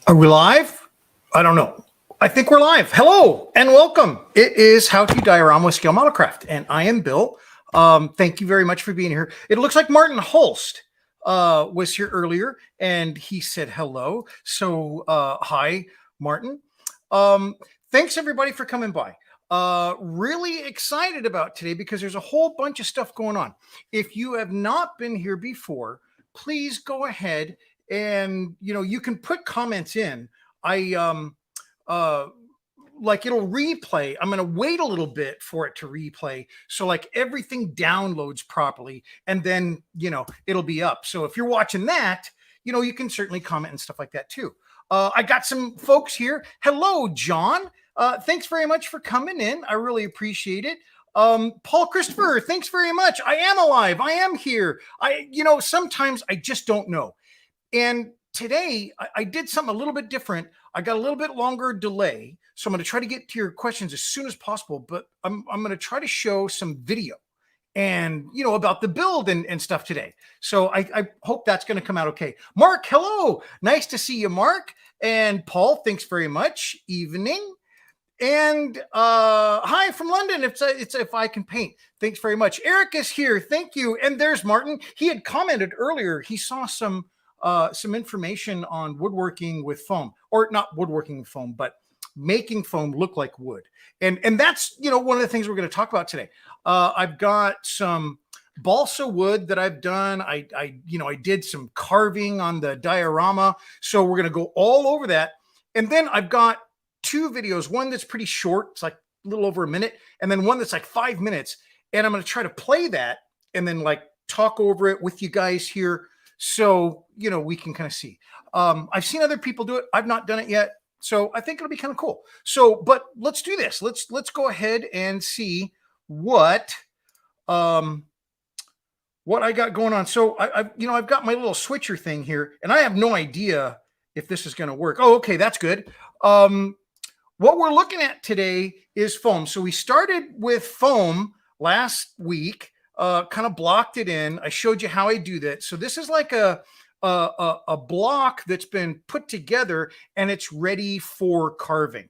Are we live? I don't know. I think we're live. Hello and welcome. It is How-To Diorama with Scale Modelcraft, and I am Bill. Thank you very much for being here. It looks like Martin Holst was here earlier, and he said hello. So hi, Martin. Thanks everybody for coming by. Really excited about today because there's a whole bunch of stuff going on. If you have not been here before, please go ahead and you can put comments in. Like it'll replay. I'm going to wait a little bit for it to replay, so like everything downloads properly, and then it'll be up. So if you're watching that, you can certainly comment and stuff like that too. I got some folks here. Hello, John. Thanks very much for coming in. I really appreciate it. Paul Christopher, thanks very much. I am alive. I am here. Sometimes I just don't know. And today I did something a little bit different. I got a little bit longer delay. So I'm going to try to get to your questions as soon as possible, but I'm going to try to show some video and, about the build and stuff today. So I hope that's going to come out okay. Mark, hello. Nice to see you, Mark. And Paul, thanks very much. Evening. And hi from London. It's if I can paint. Thanks very much. Eric is here. Thank you. And there's Martin. He had commented earlier. He saw some information on woodworking with foam, or not woodworking with foam, but making foam look like wood. And that's, one of the things we're going to talk about today. I've got some balsa wood that I've done. I did some carving on the diorama. So we're going to go all over that. And then I've got two videos, one that's pretty short. It's like a little over a minute. And then one that's like 5 minutes. And I'm going to try to play that and then like talk over it with you guys here. So, we can kind of see. I've seen other people do it. I've not done it yet. So I think it'll be kind of cool. So, but let's do this. Let's go ahead and see what I got going on. So I've got my little switcher thing here, and I have no idea if this is going to work. Oh, okay. That's good. What we're looking at today is foam. So we started with foam last week. Kind of blocked it in. I showed you how I do that. So this is like a block that's been put together and it's ready for carving.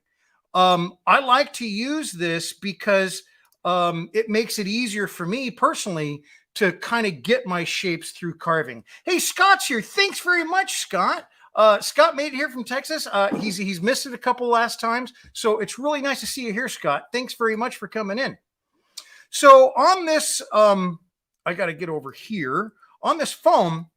I like to use this because it makes it easier for me personally to kind of get my shapes through carving. Hey, Scott's here. Thanks very much, Scott. Scott made it here from Texas. He's missed it a couple last times. So it's really nice to see you here, Scott. Thanks very much for coming in. So on this, I got to get over here. On this foam,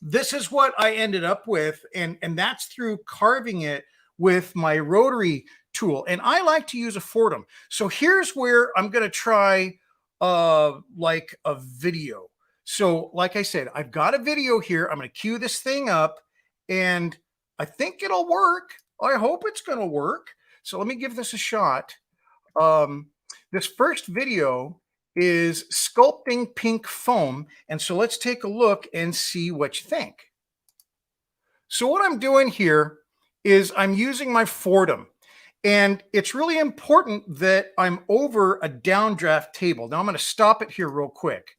this is what I ended up with, and that's through carving it with my rotary tool. And I like to use a Fordham. So here's where I'm going to try like a video. So like I said, I've got a video here. I'm going to cue this thing up, and I think it'll work. I hope it's going to work. So let me give this a shot. This first video is sculpting pink foam. And so let's take a look and see what you think. So what I'm doing here is I'm using my Fordham. And it's really important that I'm over a downdraft table. Now I'm going to stop it here real quick,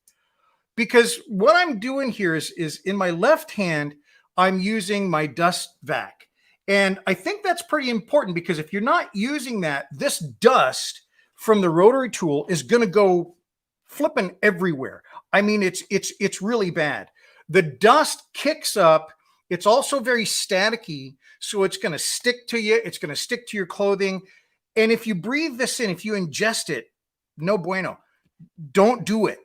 because what I'm doing here is in my left hand, I'm using my dust vac. And I think that's pretty important, because if you're not using that, this dust from the rotary tool is going to go flipping everywhere. I mean, it's really bad. The dust kicks up. It's also very staticky, so it's going to stick to you. It's going to stick to your clothing. And if you breathe this in, if you ingest it, no bueno. Don't do it.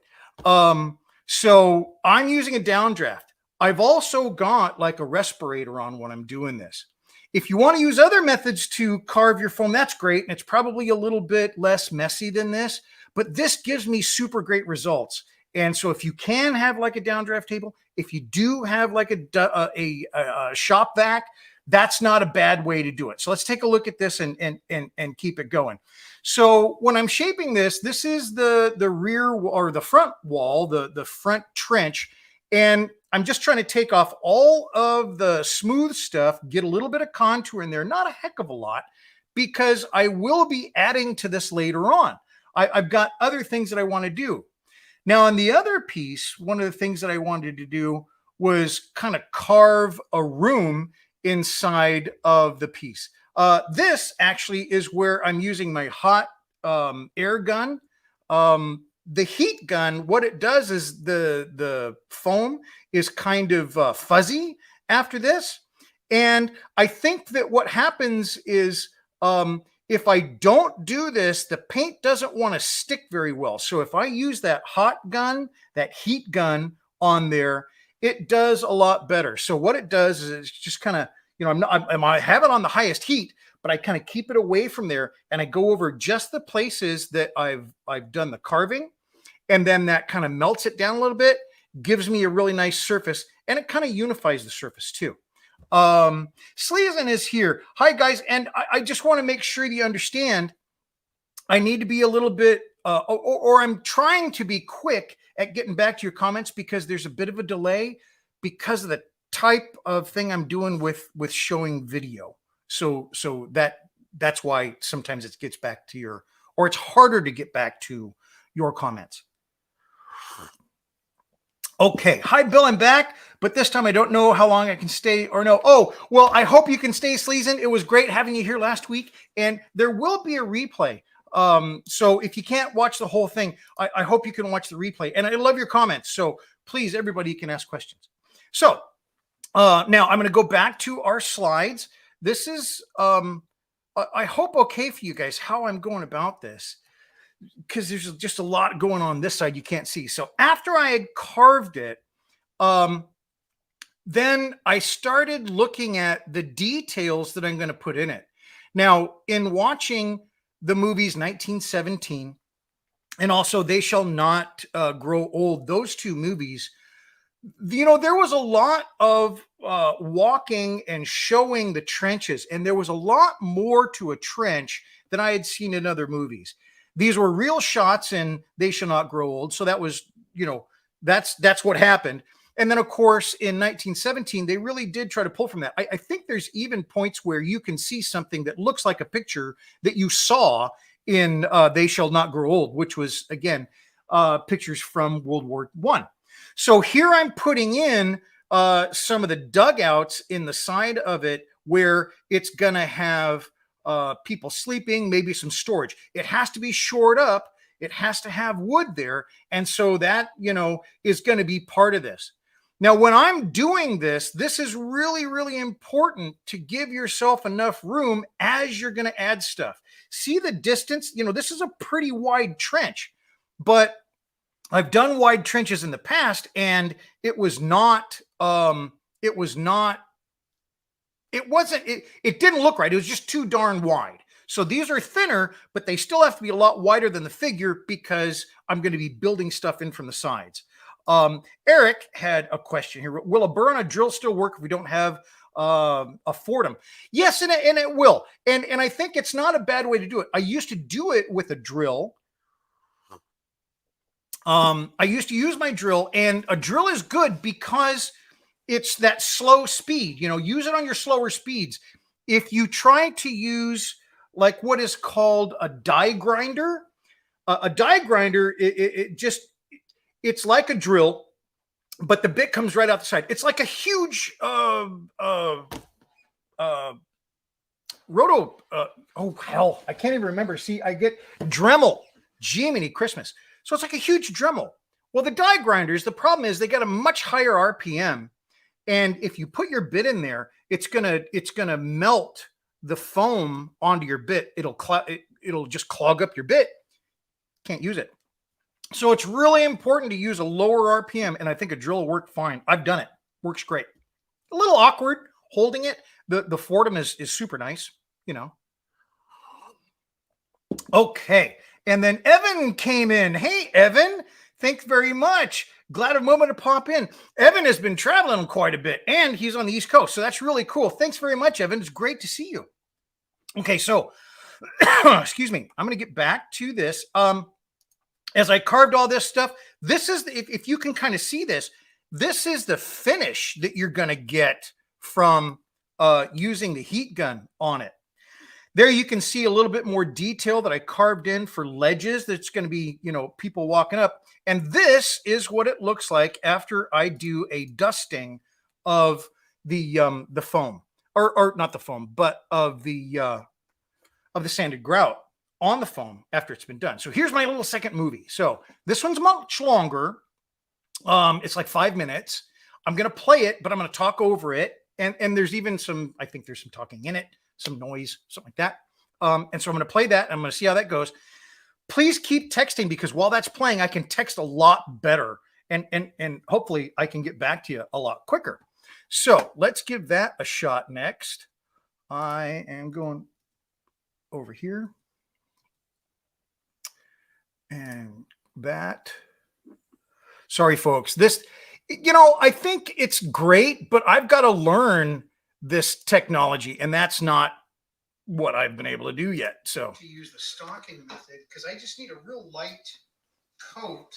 So I'm using a downdraft. I've also got like a respirator on when I'm doing this. If you want to use other methods to carve your foam, that's great. And it's probably a little bit less messy than this, but this gives me super great results. And so if you can have like a downdraft table, if you do have like a shop vac, that's not a bad way to do it. So let's take a look at this and keep it going. So when I'm shaping this, this is the rear or the front wall, the front trench. And I'm just trying to take off all of the smooth stuff, get a little bit of contour in there, not a heck of a lot, because I will be adding to this later on. I've got other things that I want to do. Now, on the other piece, one of the things that I wanted to do was kind of carve a room inside of the piece. This actually is where I'm using my hot air gun. The heat gun, what it does is the foam is kind of fuzzy after this. And I think that what happens is if I don't do this, the paint doesn't want to stick very well. So if I use that hot gun, that heat gun on there, it does a lot better. So what it does is it's just kind of, I have it on the highest heat, but I kind of keep it away from there, and I go over just the places that I've done the carving, and then that kind of melts it down a little bit, gives me a really nice surface, and it kind of unifies the surface too. Sleazen is here. Hi guys, and I just want to make sure that you understand I need to be a little bit or I'm trying to be quick at getting back to your comments because there's a bit of a delay because of the type of thing I'm doing with showing video. So that's why sometimes it gets back to your, or it's harder to get back to your comments. Okay. Hi, Bill. I'm back, but this time I don't know how long I can stay or no. Oh, well, I hope you can stay, Sleazen. It was great having you here last week, and there will be a replay. So if you can't watch the whole thing, I hope you can watch the replay. And I love your comments. So please, everybody can ask questions. So now I'm going to go back to our slides. This is, I hope okay for you guys, how I'm going about this, because there's just a lot going on this side you can't see. So after I had carved it, then I started looking at the details that I'm going to put in it. Now, in watching the movies 1917 and also They Shall Not Grow Old, those two movies, there was a lot of walking and showing the trenches, and there was a lot more to a trench than I had seen in other movies. These were real shots in They Shall Not Grow Old. So that was, that's what happened. And then, of course, in 1917, they really did try to pull from that. I think there's even points where you can see something that looks like a picture that you saw in They Shall Not Grow Old, which was, again, pictures from World War I. So here I'm putting in some of the dugouts in the side of it where it's going to have people sleeping, maybe some storage. It has to be shored up. It has to have wood there. And so that, is going to be part of this. Now, when I'm doing this, this is really, really important to give yourself enough room as you're going to add stuff. See the distance? This is a pretty wide trench, but I've done wide trenches in the past, and it didn't look right. It was just too darn wide. So these are thinner, but they still have to be a lot wider than the figure because I'm going to be building stuff in from the sides. Eric had a question here. Will a burr on a drill still work if we don't have a Fordham? Yes, and it will. And I think it's not a bad way to do it. I used to do it with a drill. I used to use my drill, and a drill is good because it's that slow speed. Use it on your slower speeds. If you try to use like what is called a die grinder, it's like a drill, but the bit comes right out the side. It's like a huge roto. Oh hell, I can't even remember. See, I get Dremel. Jiminy Christmas. So it's like a huge Dremel. Well, the die grinders, the problem is they got a much higher RPM. And if you put your bit in there, it's gonna melt the foam onto your bit. It'll just clog up your bit. Can't use it. So it's really important to use a lower RPM, and I think a drill will work fine. I've done it. Works great. A little awkward holding it. The Fordham is super nice, Okay. And then Evan came in. Hey, Evan, thanks very much. Glad a moment to pop in. Evan has been traveling quite a bit, and he's on the East Coast. So that's really cool. Thanks very much, Evan. It's great to see you. Okay, so excuse me. I'm going to get back to this. As I carved all this stuff, this is, if you can kind of see this, this is the finish that you're going to get from using the heat gun on it. There you can see a little bit more detail that I carved in for ledges. That's going to be, people walking up. And this is what it looks like after I do a dusting of the foam. or not the foam, but of the sanded grout on the foam after it's been done. So here's my little second movie. So this one's much longer. It's like 5 minutes. I'm going to play it, but I'm going to talk over it. And there's even some, I think there's some talking in it, some noise, something like that. And so I'm going to play that. I'm going to see how that goes. Please keep texting, because while that's playing, I can text a lot better. And hopefully I can get back to you a lot quicker. So let's give that a shot next. I am going over here. And that. Sorry, folks. This, I think it's great, but I've got to learn this technology, and that's not what I've been able to do yet. So to use the stocking method, because I just need a real light coat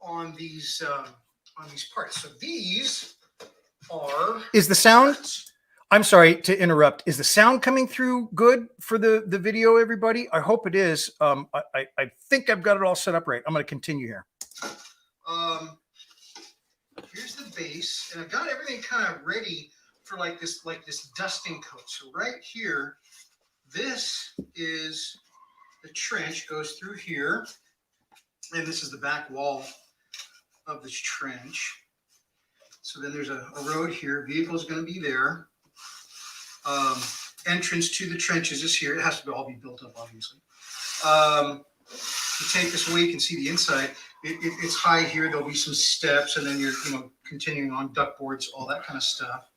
on these parts. So these are. Is the sound? I'm sorry to interrupt. Is the sound coming through good for the video, everybody? I hope it is. I think I've got it all set up right. I'm going to continue here. Here's the base, and I've got everything kind of ready for like this dusting coat. So right here, this is the trench, goes through here, and this is the back wall of this trench. So then there's a road here. Vehicle is going to be there. Entrance to the trenches is here. It has to all be built up, obviously. You take this away, you can see the inside. It's high here. There'll be some steps, and then you're continuing on duckboards, all that kind of stuff.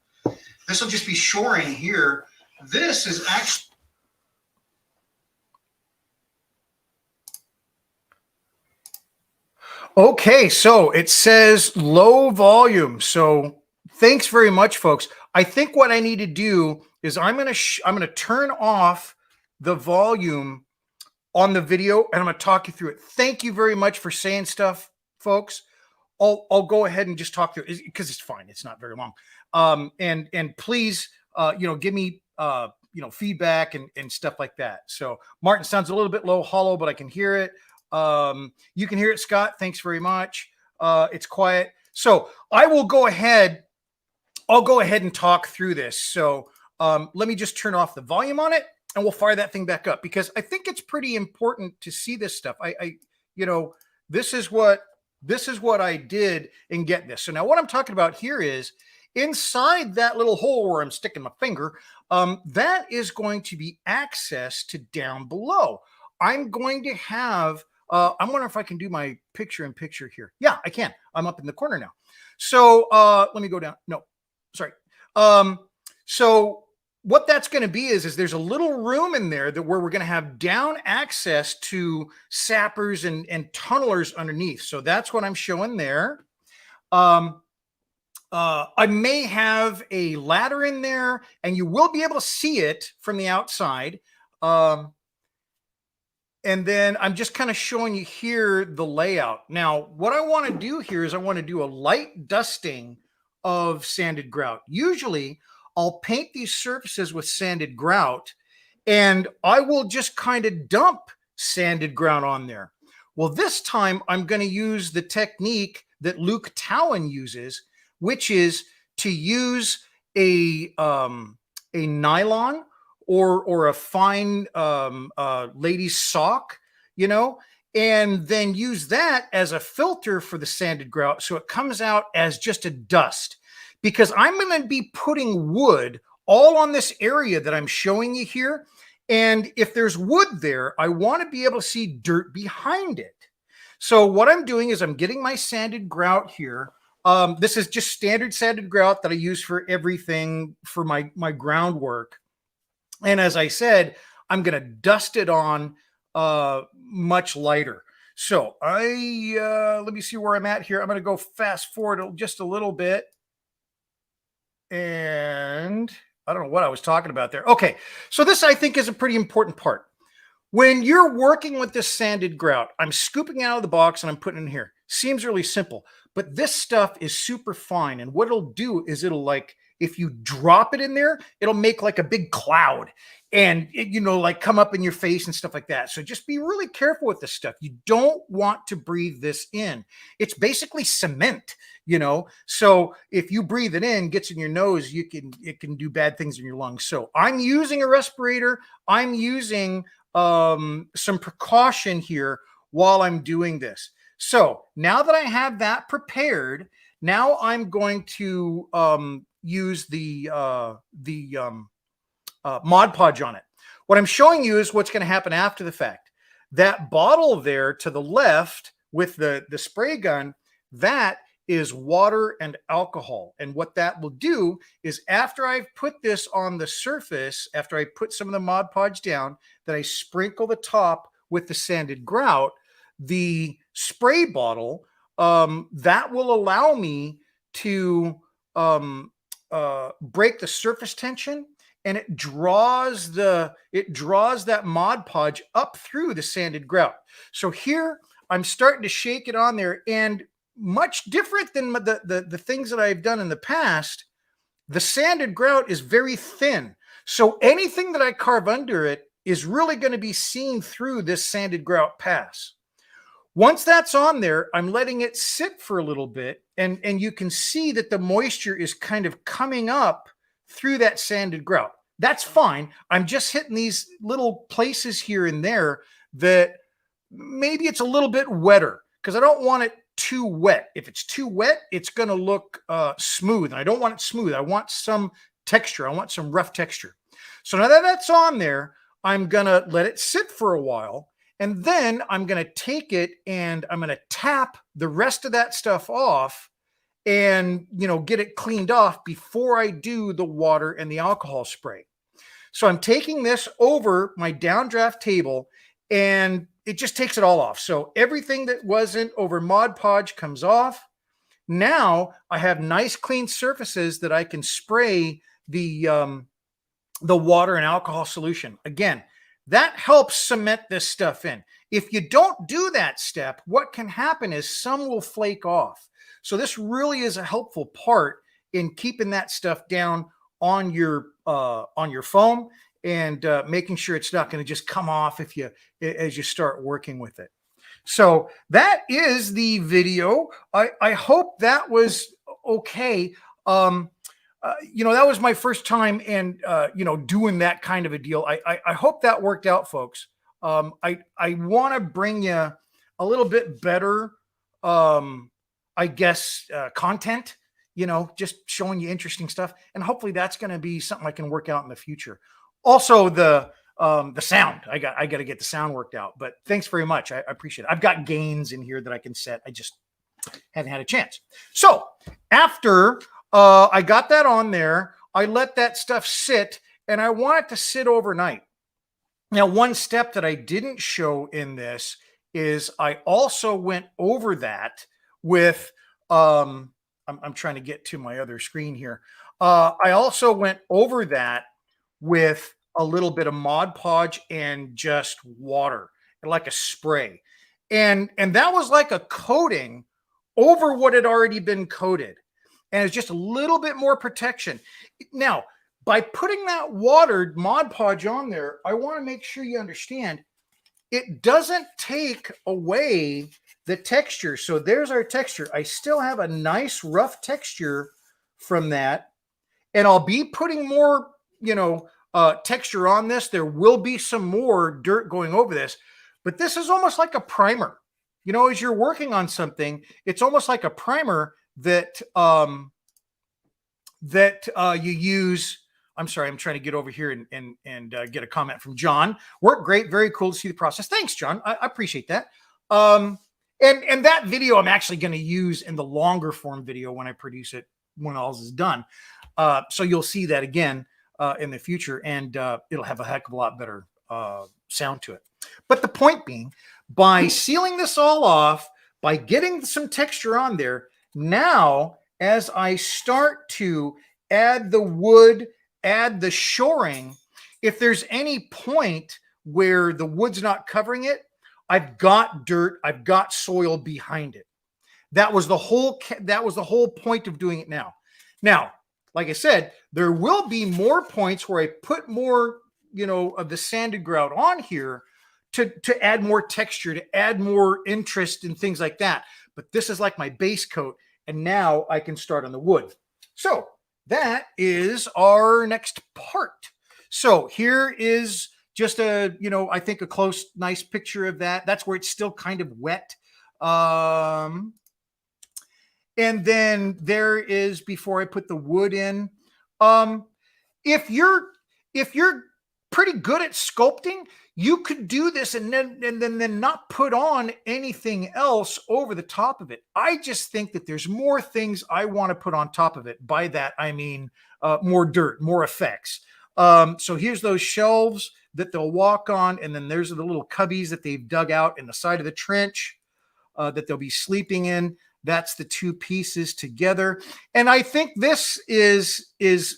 This will just be shoring here. This is actually. Okay, so it says low volume. So thanks very much, folks. I think what I need to do is I'm gonna turn off the volume on the video, and I'm going to talk you through it. Thank you very much for saying stuff, folks. I'll go ahead and just talk through it, because it's fine. It's not very long. And please, give me, feedback and stuff like that. So Martin sounds a little bit low, hollow, but I can hear it. You can hear it, Scott. Thanks very much. It's quiet. So I'll go ahead and talk through this. So let me just turn off the volume on it, and we'll fire that thing back up, because I think it's pretty important to see this stuff. This is what I did and get this. So now what I'm talking about here is inside that little hole where I'm sticking my finger, that is going to be access to down below. I'm going to have, I'm wondering if I can do my picture in picture here. Yeah, I can. I'm up in the corner now. So let me go down. No, sorry. So what that's going to be is there's a little room in there where we're going to have down access to sappers and tunnelers underneath. So that's what I'm showing there. I may have a ladder in there, and you will be able to see it from the outside. And then I'm just kind of showing you here the layout. Now, what I want to do here is I want to do a light dusting of sanded grout. Usually I'll paint these surfaces with sanded grout, and I will just kind of dump sanded grout on there. Well, this time I'm going to use the technique that Luke Towan uses, which is to use a nylon or a fine lady's sock, and then use that as a filter for the sanded grout, so it comes out as just a dust. Because I'm going to be putting wood all on this area that I'm showing you here. And if there's wood there, I want to be able to see dirt behind it. So what I'm doing is I'm getting my sanded grout here. This is just standard sanded grout that I use for everything for my groundwork. And as I said, I'm going to dust it on much lighter. So let me see where I'm at here. I'm going to go fast forward just a little bit. And I don't know what I was talking about there. Okay, so this I think is a pretty important part. When you're working with this sanded grout, I'm scooping out of the box and I'm putting it in here. Seems really simple, but this stuff is super fine. And what it'll do is it'll if you drop it in there, it'll make like a big cloud and it, you know, like come up in your face and stuff like that. So just be really careful with this stuff. You don't want to breathe this in. It's basically cement, you know. So if you breathe it in, gets in your nose, it can do bad things in your lungs. So I'm using a respirator. I'm using some precaution here while I'm doing this. So now that I have that prepared, now I'm going to use the Mod Podge on it. What I'm showing you is what's going to happen after the fact. That bottle there to the left with the spray gun, that is water and alcohol. And what that will do is after I've put this on the surface, after I put some of the Mod Podge down, then I sprinkle the top with the sanded grout, the spray bottle, that will allow me to break the surface tension, and it draws that Mod Podge up through the sanded grout. So here I'm starting to shake it on there, and much different than the things that I've done in the past, the sanded grout is very thin. So anything that I carve under it is really going to be seen through this sanded grout pass. Once that's on there, I'm letting it sit for a little bit, and you can see that the moisture is kind of coming up through that sanded grout. That's fine. I'm just hitting these little places here and there that maybe it's a little bit wetter because I don't want it too wet. If it's too wet, it's going to look smooth. And I don't want it smooth. I want some texture. I want some rough texture. So now that that's on there, I'm going to let it sit for a while. And then I'm going to take it and I'm going to tap the rest of that stuff off and, you know, get it cleaned off before I do the water and the alcohol spray. So I'm taking this over my downdraft table and it just takes it all off. So everything that wasn't over Mod Podge comes off. Now I have nice clean surfaces that I can spray the water and alcohol solution. Again, that helps cement this stuff in. If you don't do that step, what can happen is some will flake off. So this really is a helpful part in keeping that stuff down on your foam and making sure it's not going to just come off as you start working with it. So that is the video. I hope that was okay. You know, that was my first time and, you know, doing that kind of a deal. I hope that worked out, folks. I want to bring you a little bit better, I guess, content, you know, just showing you interesting stuff. And hopefully that's going to be something I can work out in the future. Also, the sound, I got to get the sound worked out, but thanks very much. I appreciate it. I've got gains in here that I can set. I just hadn't had a chance. So after I got that on there, I let that stuff sit, and I want it to sit overnight. Now, one step that I didn't show in this is I also went over that with, I'm trying to get to my other screen here. I also went over that with a little bit of Mod Podge and just water, like a spray. And that was like a coating over what had already been coated. And it's just a little bit more protection. Now, by putting that watered Mod Podge on there, I want to make sure you understand it doesn't take away the texture. So there's our texture. I still have a nice rough texture from that. And I'll be putting more, you know, texture on this. There will be some more dirt going over this, but this is almost like a primer. You know, as you're working on something, it's almost like a primer that you use. I'm sorry, I'm trying to get over here and get a comment from John. Work great, very cool to see the process. Thanks, John. I appreciate that. And that video I'm actually going to use in the longer form video when I produce it when all is done. So you'll see that again in the future, and it'll have a heck of a lot better sound to it. But the point being, by sealing this all off, by getting some texture on there, now as I start to add the wood, add the shoring, if there's any point where the wood's not covering it, I've got dirt, I've got soil behind it. That was the whole point of doing it now. Now, like I said, there will be more points where I put more, of the sanded grout on here to add more texture, to add more interest and things like that. But this is like my base coat, and now I can start on the wood. So that is our next part. So here is just I think a close, nice picture of that. That's where it's still kind of wet. And then there is, before I put the wood in, if you're pretty good at sculpting, you could do this and then not put on anything else over the top of it. I just think that there's more things I want to put on top of it. By that, I mean more dirt, more effects. So here's those shelves that they'll walk on, and then there's the little cubbies that they've dug out in the side of the trench that they'll be sleeping in. That's the two pieces together. And I think this is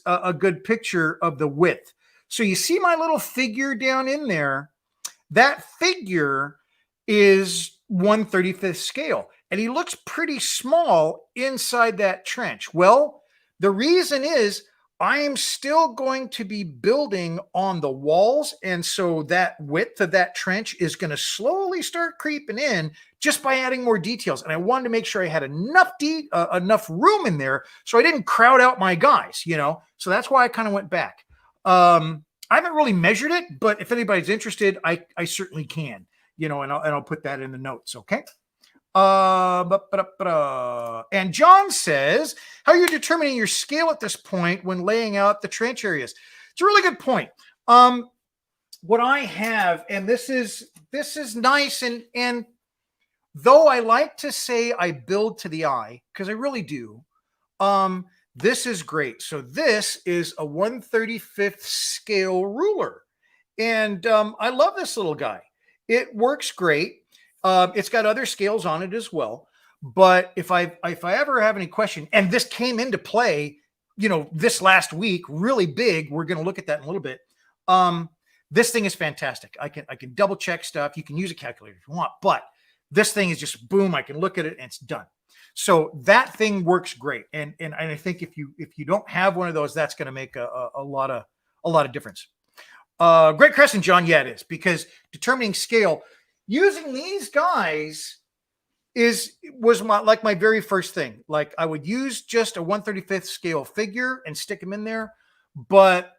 a good picture of the width. So you see my little figure down in there. That figure is 1/35th scale, and he looks pretty small inside that trench. Well, the reason is I am still going to be building on the walls, and so that width of that trench is going to slowly start creeping in just by adding more details. And I wanted to make sure I had enough room in there so I didn't crowd out my guys, So that's why I kind of went back. I haven't really measured it, but if anybody's interested, I certainly can, and I'll put that in the notes. Okay. And John says, how are you determining your scale at this point when laying out the trench areas? It's a really good point. What I have, and this is nice, and though I like to say I build to the eye, because I really do, this is great. So this is a 1/35th scale ruler, and I love this little guy. It works great. It's got other scales on it as well. But if I ever have any question, and this came into play, this last week, really big. We're going to look at that in a little bit. This thing is fantastic. I can double check stuff. You can use a calculator if you want, but this thing is just boom. I can look at it and it's done. So that thing works great. And I think if you don't have one of those, that's going to make a lot of difference. Great question, John. Yeah, it is, because determining scale using these guys was my very first thing. Like, I would use just a 1/35th scale figure and stick them in there, but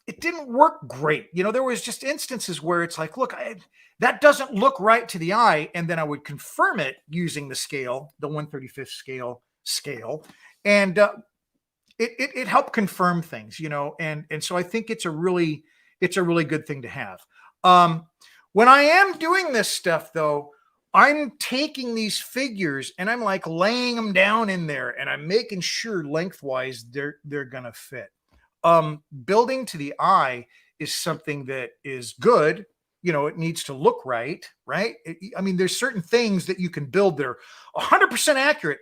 it didn't work great. There was just instances where it's like, look, that doesn't look right to the eye. And then I would confirm it using the scale, the 1/35th scale. And it helped confirm things, and so I think it's a really good thing to have. When I am doing this stuff, though, I'm taking these figures and I'm like laying them down in there, and I'm making sure lengthwise they're going to fit. Building to the eye is something that is good. It needs to look right? I mean, there's certain things that you can build that are 100% accurate,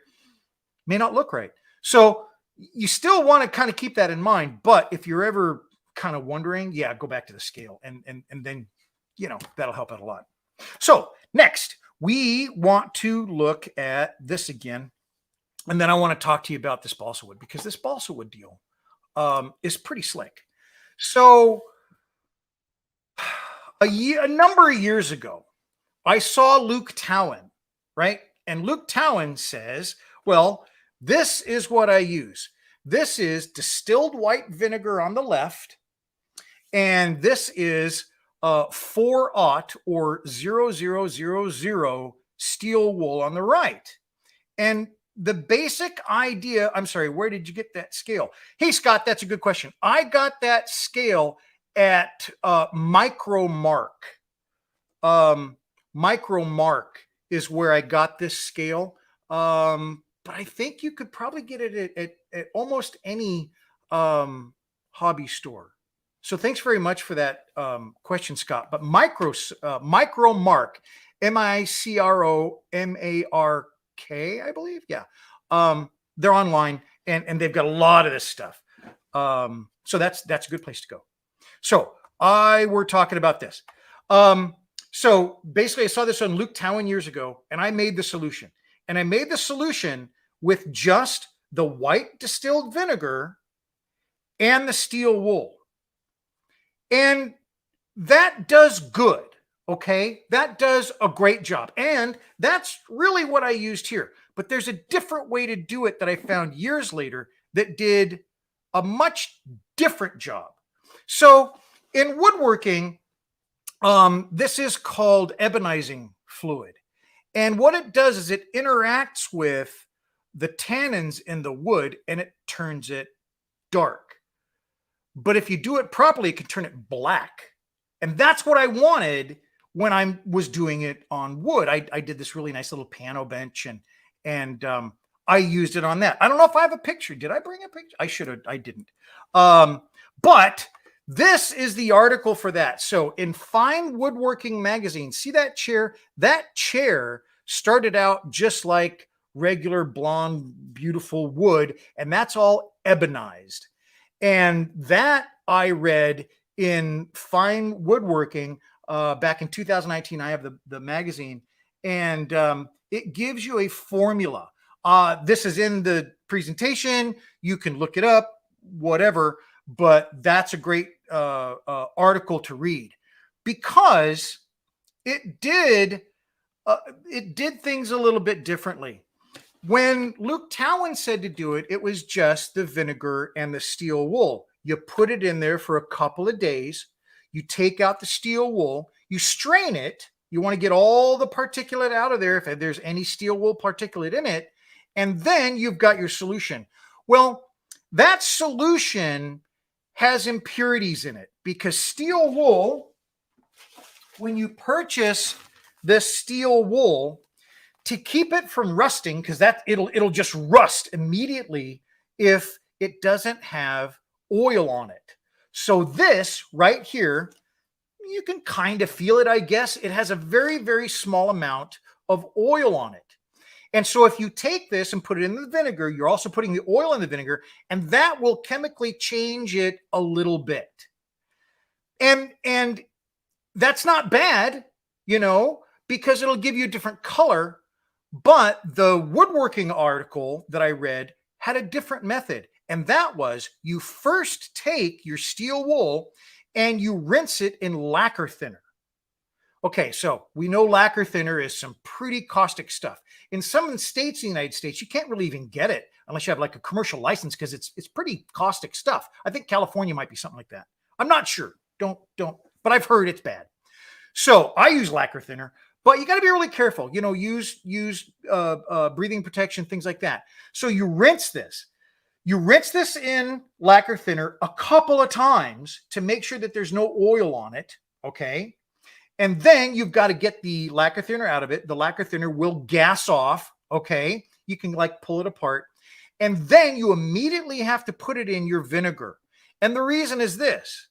may not look right. So you still want to kind of keep that in mind. But if you're ever kind of wondering, yeah, go back to the scale, and then that'll help out a lot. So next, we want to look at this again. And then I want to talk to you about this balsa wood, because this balsa wood deal is pretty slick. So a number of years ago, I saw Luke Towan, right? And Luke Towan says, well, this is what I use. This is distilled white vinegar on the left, and this is 4/0 or 0000 steel wool on the right. And the basic idea, I'm sorry, where did you get that scale? Hey, Scott, that's a good question. I got that scale at Micro Mark. Micro Mark is where I got this scale. But I think you could probably get it at almost any hobby store. So thanks very much for that question, Scott. But Micro Mark, MICROMARK, I believe. Yeah. They're online, and they've got a lot of this stuff. So that's a good place to go. So we're talking about this. So basically, I saw this on Luke Towan years ago, and I made the solution. And I made the solution with just the white distilled vinegar and the steel wool. And that does good. Okay, that does a great job. And that's really what I used here. But there's a different way to do it that I found years later that did a much different job. So in woodworking, this is called ebonizing fluid. And what it does is it interacts with the tannins in the wood and it turns it dark. But if you do it properly, it can turn it black. And that's what I wanted when I was doing it on wood. I did this really nice little piano bench and I used it on that. I don't know if I have a picture. Did I bring a picture? I should have. I didn't. But this is the article for that. So in Fine Woodworking Magazine, see that chair? That chair started out just like regular blonde, beautiful wood, and that's all ebonized. And that I read in Fine Woodworking back in 2019. I have the magazine, and it gives you a formula. This is in the presentation. You can look it up, whatever, but that's a great article to read because it did things a little bit differently. When Luke Towan said to do it, it was just the vinegar and the steel wool. You put it in there for a couple of days. You take out the steel wool. You strain it. You want to get all the particulate out of there if there's any steel wool particulate in it. And then you've got your solution. Well, that solution has impurities in it because steel wool, when you purchase this steel wool, to keep it from rusting, because that it'll just rust immediately if it doesn't have oil on it. So this right here, you can kind of feel it, I guess. It has a very, very small amount of oil on it. And so if you take this and put it in the vinegar, you're also putting the oil in the vinegar, and that will chemically change it a little bit. And that's not bad, you know, because it'll give you a different color. But the woodworking article that I read had a different method. And that was you first take your steel wool and you rinse it in lacquer thinner. Okay, so we know lacquer thinner is some pretty caustic stuff. In some states in the United States, you can't really even get it unless you have like a commercial license because it's pretty caustic stuff. I think California might be something like that. I'm not sure. Don't, but I've heard it's bad. So I use lacquer thinner. But you got to be really careful, you know, use breathing protection, things like that. So you rinse this. You rinse this in lacquer thinner a couple of times to make sure that there's no oil on it, okay? And then you've got to get the lacquer thinner out of it. The lacquer thinner will gas off, okay? You can like pull it apart. And then you immediately have to put it in your vinegar. And the reason is this.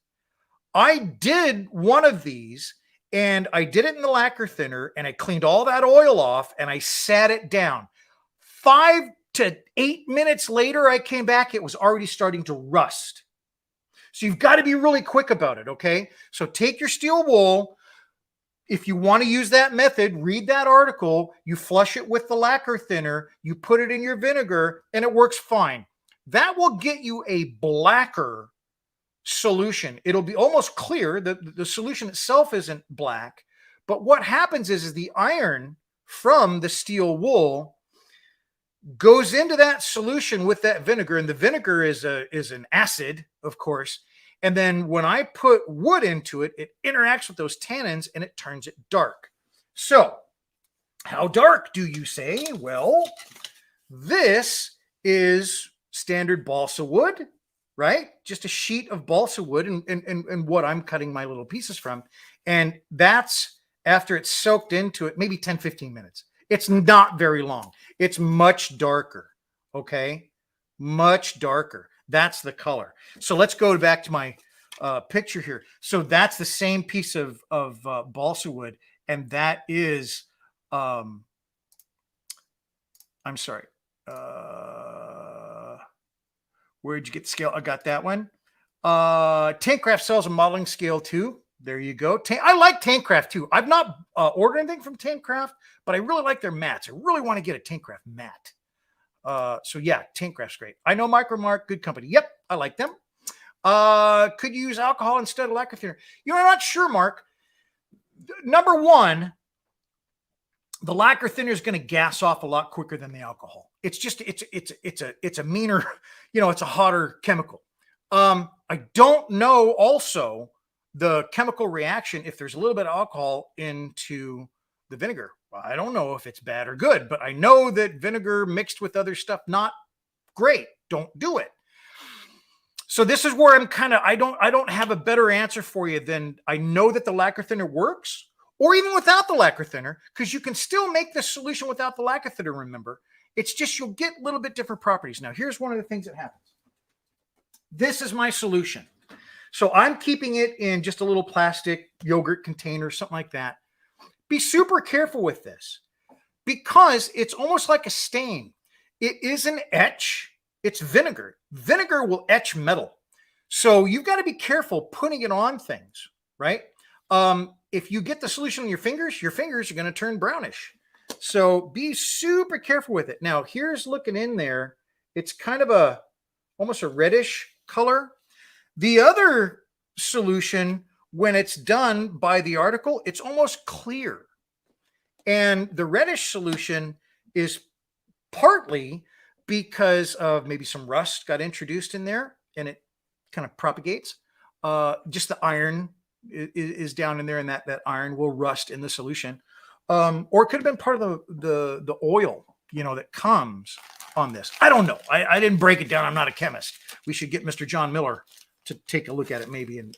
I did one of these and I did it in the lacquer thinner and I cleaned all that oil off and I sat it down. 5 to 8 minutes later, I came back. It was already starting to rust. So you've got to be really quick about it, okay? So take your steel wool. If you want to use that method, read that article. You flush it with the lacquer thinner. You put it in your vinegar and it works fine. That will get you a blacker solution. It'll be almost clear. The solution itself isn't black, but what happens is the iron from the steel wool goes into that solution with that vinegar, and the vinegar is an acid, of course. And then when I put wood into it, it interacts with those tannins and it turns it dark. So how dark do you say? Well, this is standard balsa wood, right? Just a sheet of balsa wood and what I'm cutting my little pieces from. And that's after it's soaked into it, maybe 10, 15 minutes. It's not very long. It's much darker, okay? Much darker. That's the color. So let's go back to my picture here. So that's the same piece of balsa wood. And that is, I'm sorry. Where'd you get the scale? I got that one. Tankcraft sells a modeling scale too. There you go. I like Tankcraft too. I've not ordered anything from Tankcraft, but I really like their mats. I really want to get a Tankcraft mat. So yeah, Taintcraft's great. I know Micromark, good company. Yep, I like them. Could you use alcohol instead of lacquer thinner? I'm not sure, Mark. Number one, the lacquer thinner is going to gas off a lot quicker than the alcohol. It's just it's a meaner, it's a hotter chemical. I don't know also the chemical reaction if there's a little bit of alcohol into the vinegar. I don't know if it's bad or good, but I know that vinegar mixed with other stuff, not great. Don't do it. So this is where I'm kind of, I don't have a better answer for you than I know that the lacquer thinner works, or even without the lacquer thinner, because you can still make the solution without the lacquer thinner, remember. It's just you'll get a little bit different properties. Now, here's one of the things that happens. This is my solution. So I'm keeping it in just a little plastic yogurt container, something like that. Be super careful with this because it's almost like a stain. It is an etch. It's vinegar. Vinegar will etch metal. So you've got to be careful putting it on things, right? If you get the solution on your fingers are going to turn brownish. So be super careful with it. Now, here's looking in there. It's kind of almost a reddish color. The other solution, when it's done by the article, it's almost clear. And the reddish solution is partly because of maybe some rust got introduced in there and it kind of propagates. Just the iron is down in there, and that iron will rust in the solution. Or it could have been part of the oil, that comes on this. I don't know. I didn't break it down. I'm not a chemist. We should get Mr. John Miller to take a look at it maybe and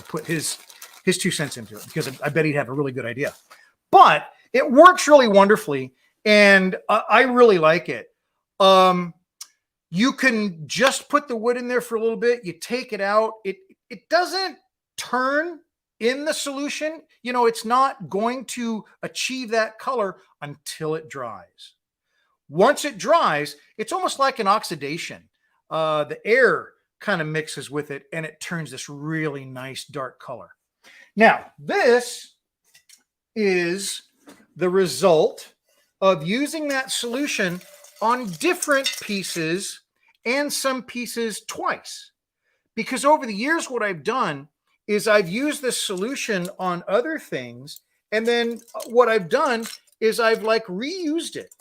put his 2 cents into it, because I bet he'd have a really good idea. But it works really wonderfully, and I really like it. You can just put the wood in there for a little bit. You take it out. It doesn't turn in the solution. It's not going to achieve that color until it dries. Once it dries, it's almost like an oxidation. The air kind of mixes with it, and it turns this really nice dark color. Now, this is the result of using that solution on different pieces and some pieces twice. Because over the years, what I've done is I've used this solution on other things, and then what I've done is I've reused it.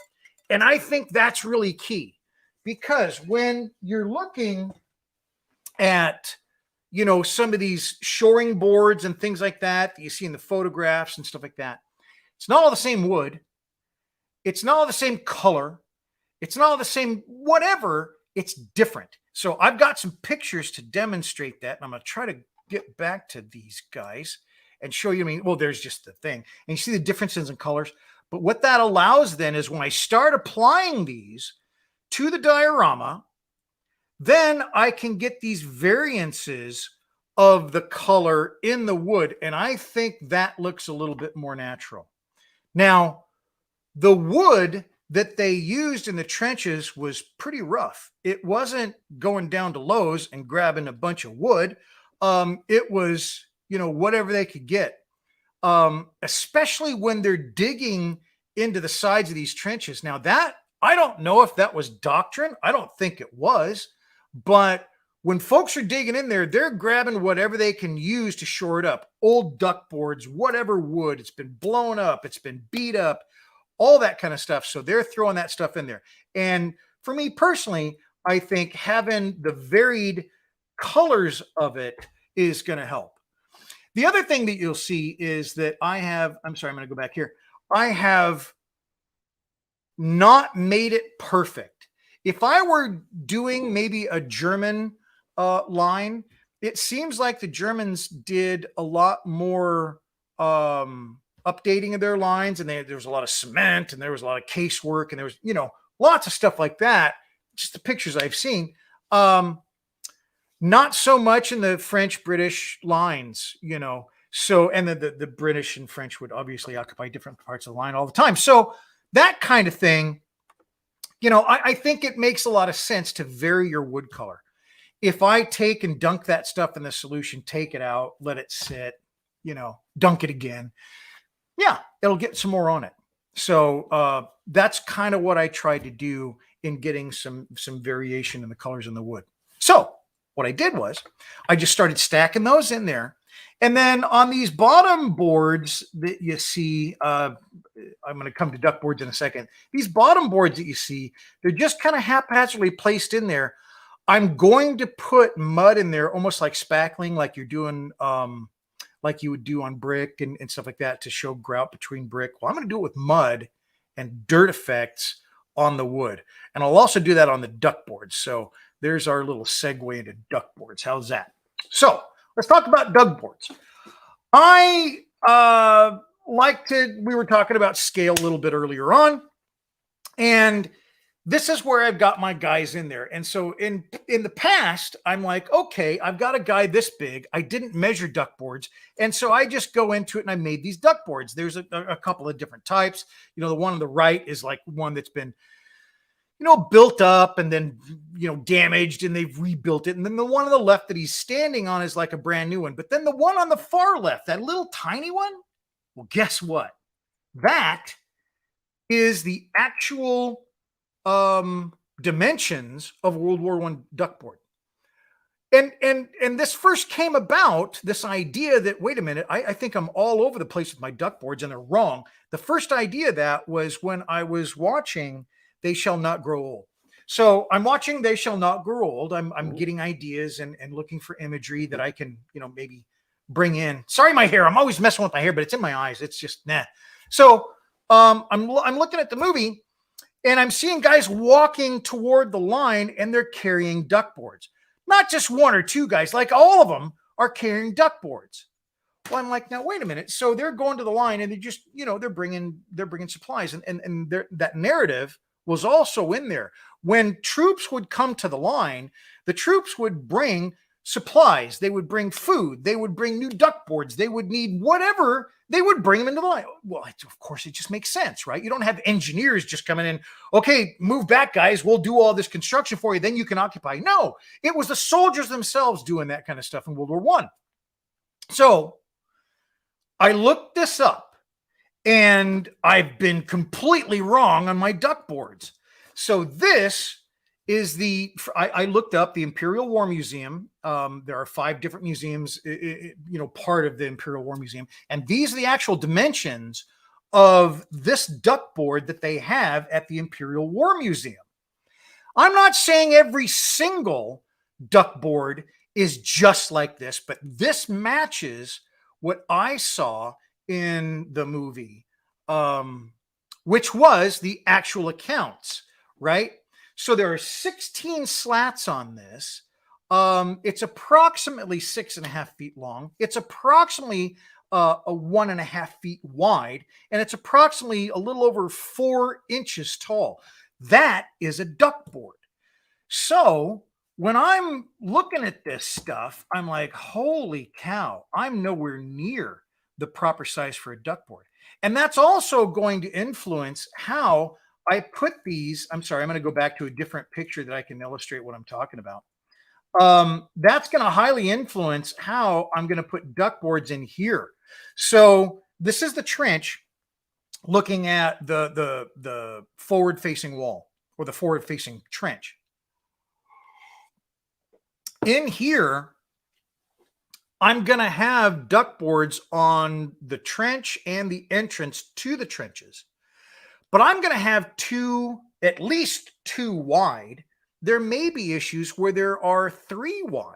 And I think that's really key, because when you're looking at, some of these shoring boards and things like that you see in the photographs and stuff like that, it's not all the same wood. It's not all the same color. It's not all the same whatever. It's different. So I've got some pictures to demonstrate that. And I'm going to try to get back to these guys and show you. There's just the thing. And you see the differences in colors. But what that allows then is when I start applying these to the diorama, then I can get these variances of the color in the wood. And I think that looks a little bit more natural. Now, the wood that they used in the trenches was pretty rough. It wasn't going down to Lowe's and grabbing a bunch of wood. It was, whatever they could get. Especially when they're digging into the sides of these trenches. Now that, I don't know if that was doctrine. I don't think it was, but when folks are digging in there, they're grabbing whatever they can use to shore it up. Old duckboards, whatever wood, it's been blown up, it's been beat up, all that kind of stuff. So they're throwing that stuff in there. And for me personally, I think having the varied colors of it is going to help. The other thing that you'll see is that I'm going to go back here. I have not made it perfect. If I were doing maybe a German line, it seems like the Germans did a lot more updating of their lines, and there was a lot of cement, and there was a lot of casework, and there was, lots of stuff like that. Just the pictures I've seen. Not so much in the French British lines, so, and the British and French would obviously occupy different parts of the line all the time. So that kind of thing, I think it makes a lot of sense to vary your wood color. If I take and dunk that stuff in the solution, take it out, let it sit, dunk it again, yeah, it'll get some more on it. So that's kind of what I tried to do in getting some variation in the colors in the wood. So what I did was I just started stacking those in there. And then on these bottom boards that you see, I'm going to come to duck boards in a second. These bottom boards that you see, they're just kind of haphazardly placed in there. I'm going to put mud in there, almost like spackling, like you're doing, like you would do on brick and stuff like that, to show grout between brick. Well, I'm going to do it with mud and dirt effects on the wood. And I'll also do that on the duck boards. So there's our little segue into duck boards. How's that? So let's talk about duck boards. I we were talking about scale a little bit earlier on, and this is where I've got my guys in there. And so in the past, I'm like, okay, I've got a guy this big. I didn't measure duck boards. And so I just go into it and I made these duck boards. There's a couple of different types. You know, the one on the right is like one that's been, you know, built up and then, you know, damaged, and they've rebuilt it. And then the one on the left that he's standing on is like a brand new one. But then the one on the far left, that little tiny one, well, guess what? That is the actual dimensions of World War I duckboard. And this first came about, this idea that, wait a minute, I think I'm all over the place with my duckboards, and they're wrong. The first idea of that was when I was watching They Shall Not Grow Old. So I'm watching They Shall Not Grow Old. I'm getting ideas and looking for imagery that I can, you know, maybe bring in. Sorry, my hair. I'm always messing with my hair, but it's in my eyes. It's just nah. So I'm looking at the movie, and I'm seeing guys walking toward the line, and they're carrying duckboards. Not just one or two guys, like all of them are carrying duckboards. Well, I'm like, now wait a minute. So they're going to the line, and they just, you know, they're bringing supplies, and that narrative was also in there. When troops would come to the line, the troops would bring supplies. They would bring food. They would bring new duckboards. They would need whatever. They would bring them into the line. Well, of course, it just makes sense, right? You don't have engineers just coming in. Okay, move back, guys. We'll do all this construction for you. Then you can occupy. No, it was the soldiers themselves doing that kind of stuff in World War I. So I looked this up, and I've been completely wrong on my duckboards. So this is I looked up the Imperial War Museum. There are 5 different museums, you know, part of the Imperial War Museum. And these are the actual dimensions of this duckboard that they have at the Imperial War Museum. I'm not saying every single duckboard is just like this, but this matches what I saw in the movie, which was the actual accounts, right? So there are 16 slats on this. It's approximately 6.5 feet long. It's approximately a 1.5 feet wide, and it's approximately a little over 4 inches tall. That is a duckboard. So when I'm looking at this stuff, I'm like, holy cow, I'm nowhere near the proper size for a duckboard. And that's also going to influence how I put these. I'm sorry, I'm going to go back to a different picture that I can illustrate what I'm talking about. That's going to highly influence how I'm going to put duckboards in here. So this is the trench looking at the forward-facing wall, or the forward-facing trench. In here, I'm going to have duckboards on the trench and the entrance to the trenches. But I'm going to have at least two wide. There may be issues where there are 3 wide.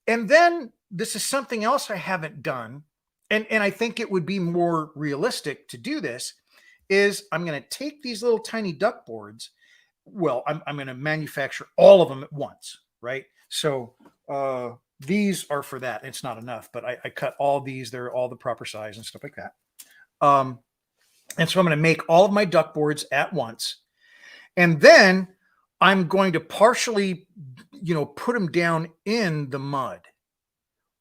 And then this is something else I haven't done, and I think it would be more realistic to do this, is I'm going to take these little tiny duckboards. Well, I'm going to manufacture all of them at once, right? So these are for that. It's not enough, but I cut all these. They're all the proper size and stuff like that. And so I'm going to make all of my duckboards at once. And then I'm going to partially, you know, put them down in the mud,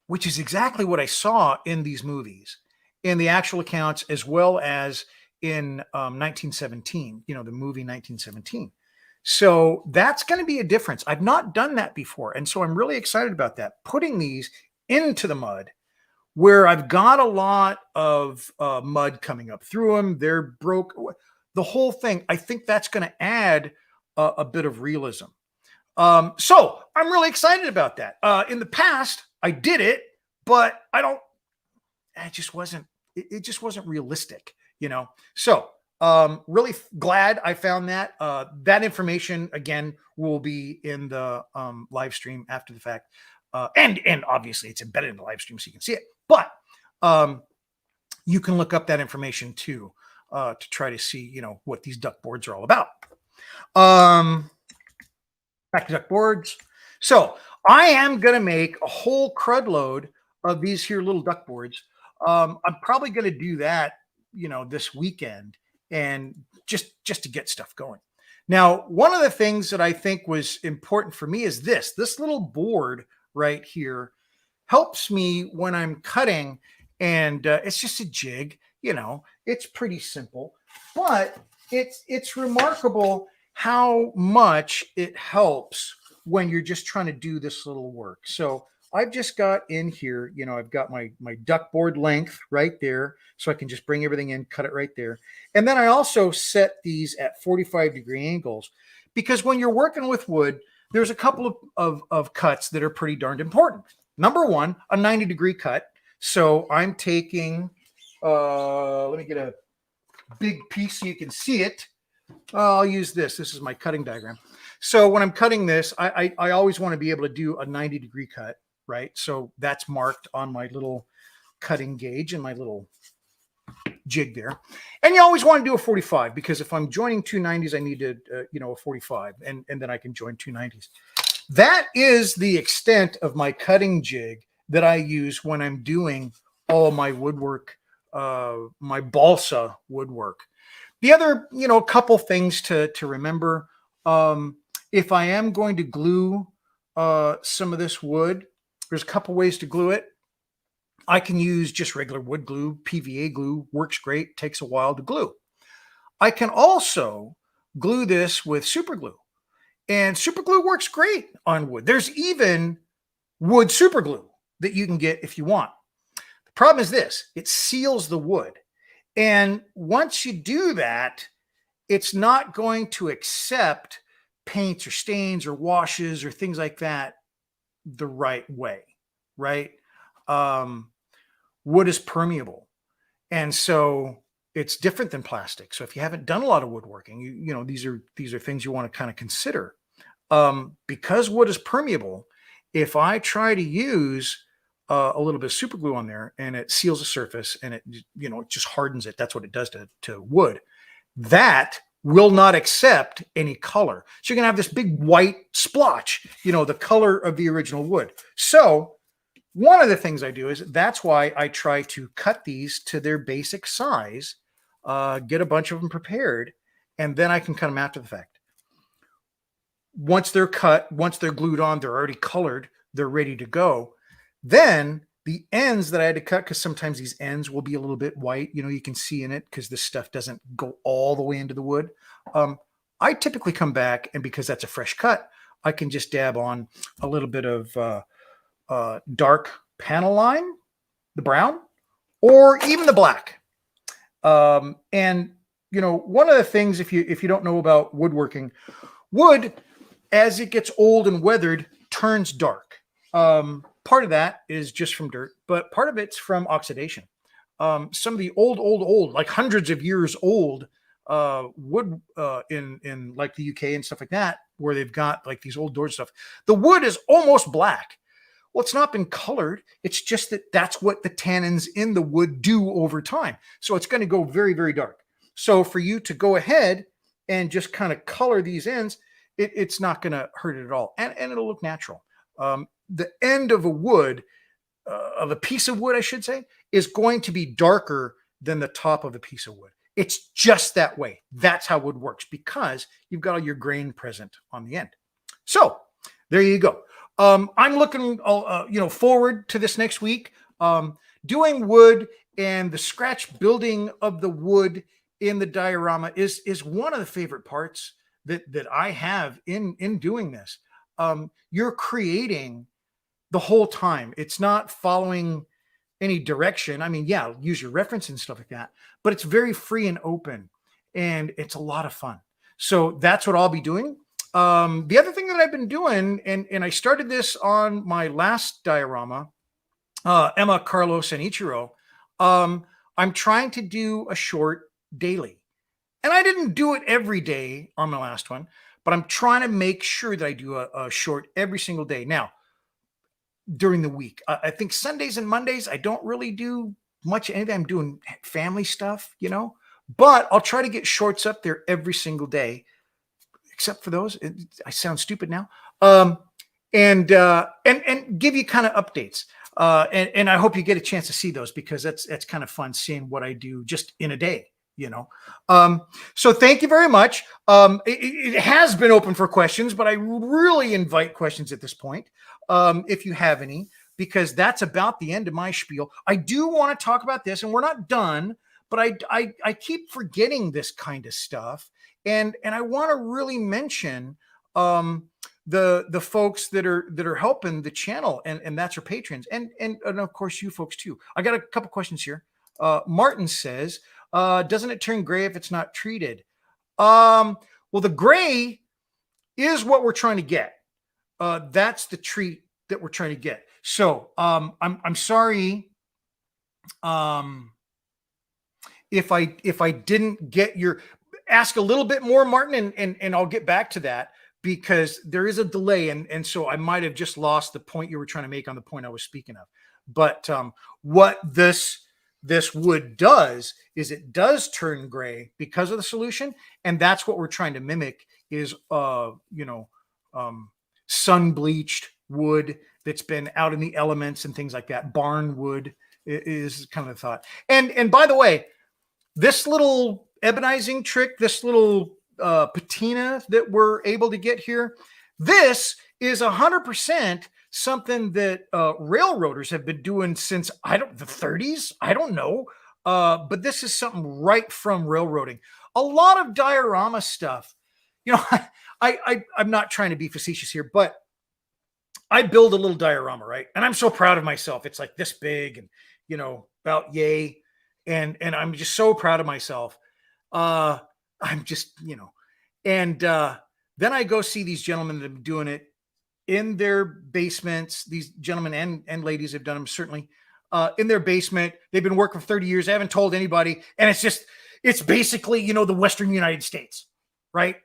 which is exactly what I saw in these movies, in the actual accounts, as well as in 1917, you know, the movie 1917. So that's going to be a difference. I've not done that before. And so I'm really excited about that, putting these into the mud where I've got a lot of mud coming up through them. They're broke. The whole thing, I think that's going to add a bit of realism. So I'm really excited about that. In the past, I did it, but it just wasn't, it just wasn't realistic, you know? So really glad I found that. That information again will be in the live stream after the fact. And obviously it's embedded in the live stream so you can see it, but you can look up that information too, to try to see, you know, what these duck boards are all about. Back to duck boards. So I am going to make a whole crud load of these here little duck boards. I'm probably going to do that, you know, this weekend, and just to get stuff going. Now, one of the things that I think was important for me is this little board right here helps me when I'm cutting, and it's just a jig, you know, it's pretty simple, but it's remarkable how much it helps when you're just trying to do this little work. So I've just got in here, you know, I've got my duck board length right there, so I can just bring everything in, cut it right there. And then I also set these at 45-degree angles, because when you're working with wood, there's a couple of cuts that are pretty darned important. Number one, a 90-degree cut. So I'm taking, let me get a big piece so you can see it. I'll use this. This is my cutting diagram. So when I'm cutting this, I always want to be able to do a 90-degree cut, right? So that's marked on my little cutting gauge and my little jig there. And you always want to do a 45, because if I'm joining two 90s, I need to, you know, a 45, and then I can join two 90s. That is the extent of my cutting jig that I use when I'm doing all my woodwork, my balsa woodwork. The other, you know, couple things to remember, if I am going to glue some of this wood, there's a couple ways to glue it. I can use just regular wood glue. PVA glue works great, takes a while to glue. I can also glue this with super glue, and super glue works great on wood. There's even wood super glue that you can get if you want. The problem is this: it seals the wood. And once you do that, it's not going to accept paints or stains or washes or things like that the right way, right? Wood is permeable. And so it's different than plastic. So if you haven't done a lot of woodworking, you know, these are things you want to kind of consider. Because wood is permeable, if I try to use a little bit of super glue on there and it seals the surface and it, you know, it just hardens it. That's what it does to wood. That will not accept any color. So you're going to have this big white splotch, you know, the color of the original wood. So one of the things I do is, that's why I try to cut these to their basic size, get a bunch of them prepared, and then I can cut them after the fact. Once they're cut, once they're glued on, they're already colored, they're ready to go. Then the ends that I had to cut, because sometimes these ends will be a little bit white, you know, you can see in it because this stuff doesn't go all the way into the wood. I typically come back, and because that's a fresh cut, I can just dab on a little bit of dark panel line, the brown, or even the black. And, you know, one of the things, if you don't know about woodworking, wood, as it gets old and weathered, turns dark. Part of that is just from dirt, but part of it's from oxidation. Some of the old, like hundreds of years old wood in like the UK and stuff like that, where they've got like these old doors and stuff, the wood is almost black. Well, it's not been colored. It's just that that's what the tannins in the wood do over time. So it's going to go very, very dark. So for you to go ahead and just kind of color these ends, it's not going to hurt it at all. And it'll look natural. The end of a wood, of a piece of wood, I should say, is going to be darker than the top of a piece of wood. It's just that way. That's how wood works, because you've got all your grain present on the end. So there you go. I'm looking, you know, forward to this next week. Doing wood and the scratch building of the wood in the diorama is one of the favorite parts that I have in doing this. You're creating the whole time. It's not following any direction. I mean, yeah, use your reference and stuff like that, but it's very free and open, and it's a lot of fun. So that's what I'll be doing. The other thing that I've been doing, and I started this on my last diorama, Emma, Carlos, and Ichiro. I'm trying to do a short daily. And I didn't do it every day on my last one, but I'm trying to make sure that I do a short every single day. Now, during the week, I think Sundays and Mondays, I don't really do much anything. I'm doing family stuff, but I'll try to get shorts up there every single day, except for those. I sound stupid now. And give you kind of updates. And I hope you get a chance to see those, because that's kind of fun seeing what I do just in a day. So thank you very much. It has been open for questions, but I really invite questions at this point, if you have any, because that's about the end of my spiel. I do want to talk about this, and we're not done, but I keep forgetting this kind of stuff, and I want to really mention the folks that are helping the channel, and that's our patrons, and of course you folks too. I got a couple questions here. Martin says, doesn't it turn gray if it's not treated? Well, the gray is what we're trying to get. That's the treat that we're trying to get. So I'm sorry if I didn't get your ask a little bit more, Martin, and I'll get back to that, because there is a delay, and so I might have just lost the point you were trying to make on the point I was speaking of. But what this wood does is it does turn gray because of the solution, and that's what we're trying to mimic is sun bleached wood that's been out in the elements and things like that. Barn wood is kind of the thought. And by the way, this little ebonizing trick, this little patina that we're able to get here, this is 100% something that railroaders have been doing since the 30s. I don't know, but this is something right from railroading. A lot of diorama stuff, I'm not trying to be facetious here, but I build a little diorama, right? And I'm so proud of myself. It's like this big, and about yay, and I'm just so proud of myself. I'm just, and then I go see these gentlemen that have been doing it in their basements. These gentlemen and ladies have done them, certainly, in their basement. They've been working for 30 years. They haven't told anybody. And it's basically, the Western United States, right?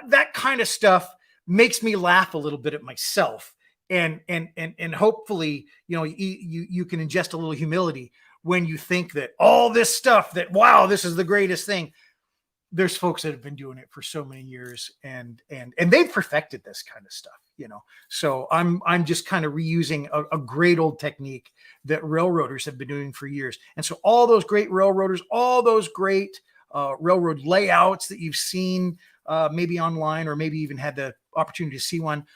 That kind of stuff makes me laugh a little bit at myself. And hopefully, you can ingest a little humility when you think that all this stuff that, wow, this is the greatest thing. There's folks that have been doing it for so many years, and they've perfected this kind of stuff, So I'm just kind of reusing a great old technique that railroaders have been doing for years. And so all those great railroaders, all those great railroad layouts that you've seen maybe online, or maybe even had the opportunity to see one,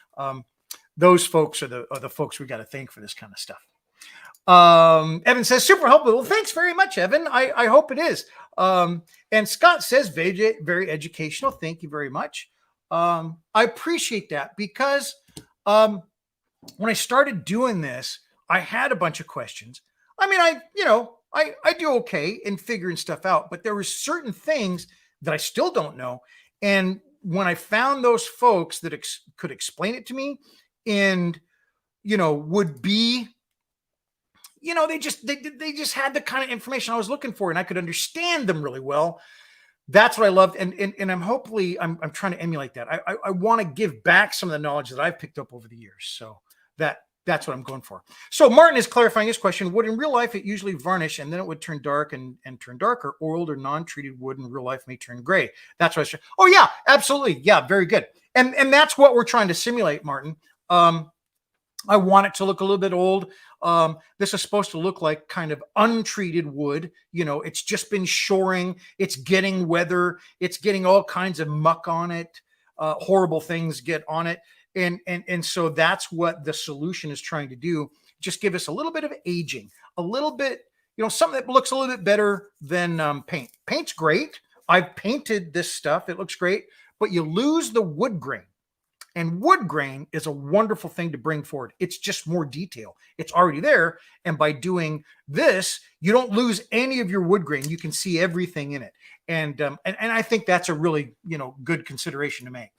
those folks are the folks we got to thank for this kind of stuff. Evan says, super helpful. Well, thanks very much, Evan. I hope it is. And Scott says, very, very educational. Thank you very much. I appreciate that, because when I started doing this, I had a bunch of questions. I mean, I do okay in figuring stuff out, but there were certain things that I still don't know. And when I found those folks that could explain it to me, and would be, they just had the kind of information I was looking for, and I could understand them really well. That's what I loved. And I'm trying to emulate that. I want to give back some of the knowledge that I've picked up over the years. So that's what I'm going for. So Martin is clarifying his question. Would in real life it usually varnish and then it would turn dark and turn darker? Oiled or non-treated wood in real life may turn gray. That's what I was trying. Oh yeah, absolutely. Yeah, very good. And that's what we're trying to simulate, Martin. I want it to look a little bit old. This is supposed to look like kind of untreated wood. It's just been shoring. It's getting weather. It's getting all kinds of muck on it. Horrible things get on it. And so that's what the solution is trying to do. Just give us a little bit of aging, a little bit, something that looks a little bit better than paint. Paint's great. I've painted this stuff. It looks great, but you lose the wood grain. And wood grain is a wonderful thing to bring forward. It's just more detail. It's already there. And by doing this, you don't lose any of your wood grain. You can see everything in it. And I think that's a really, good consideration to make.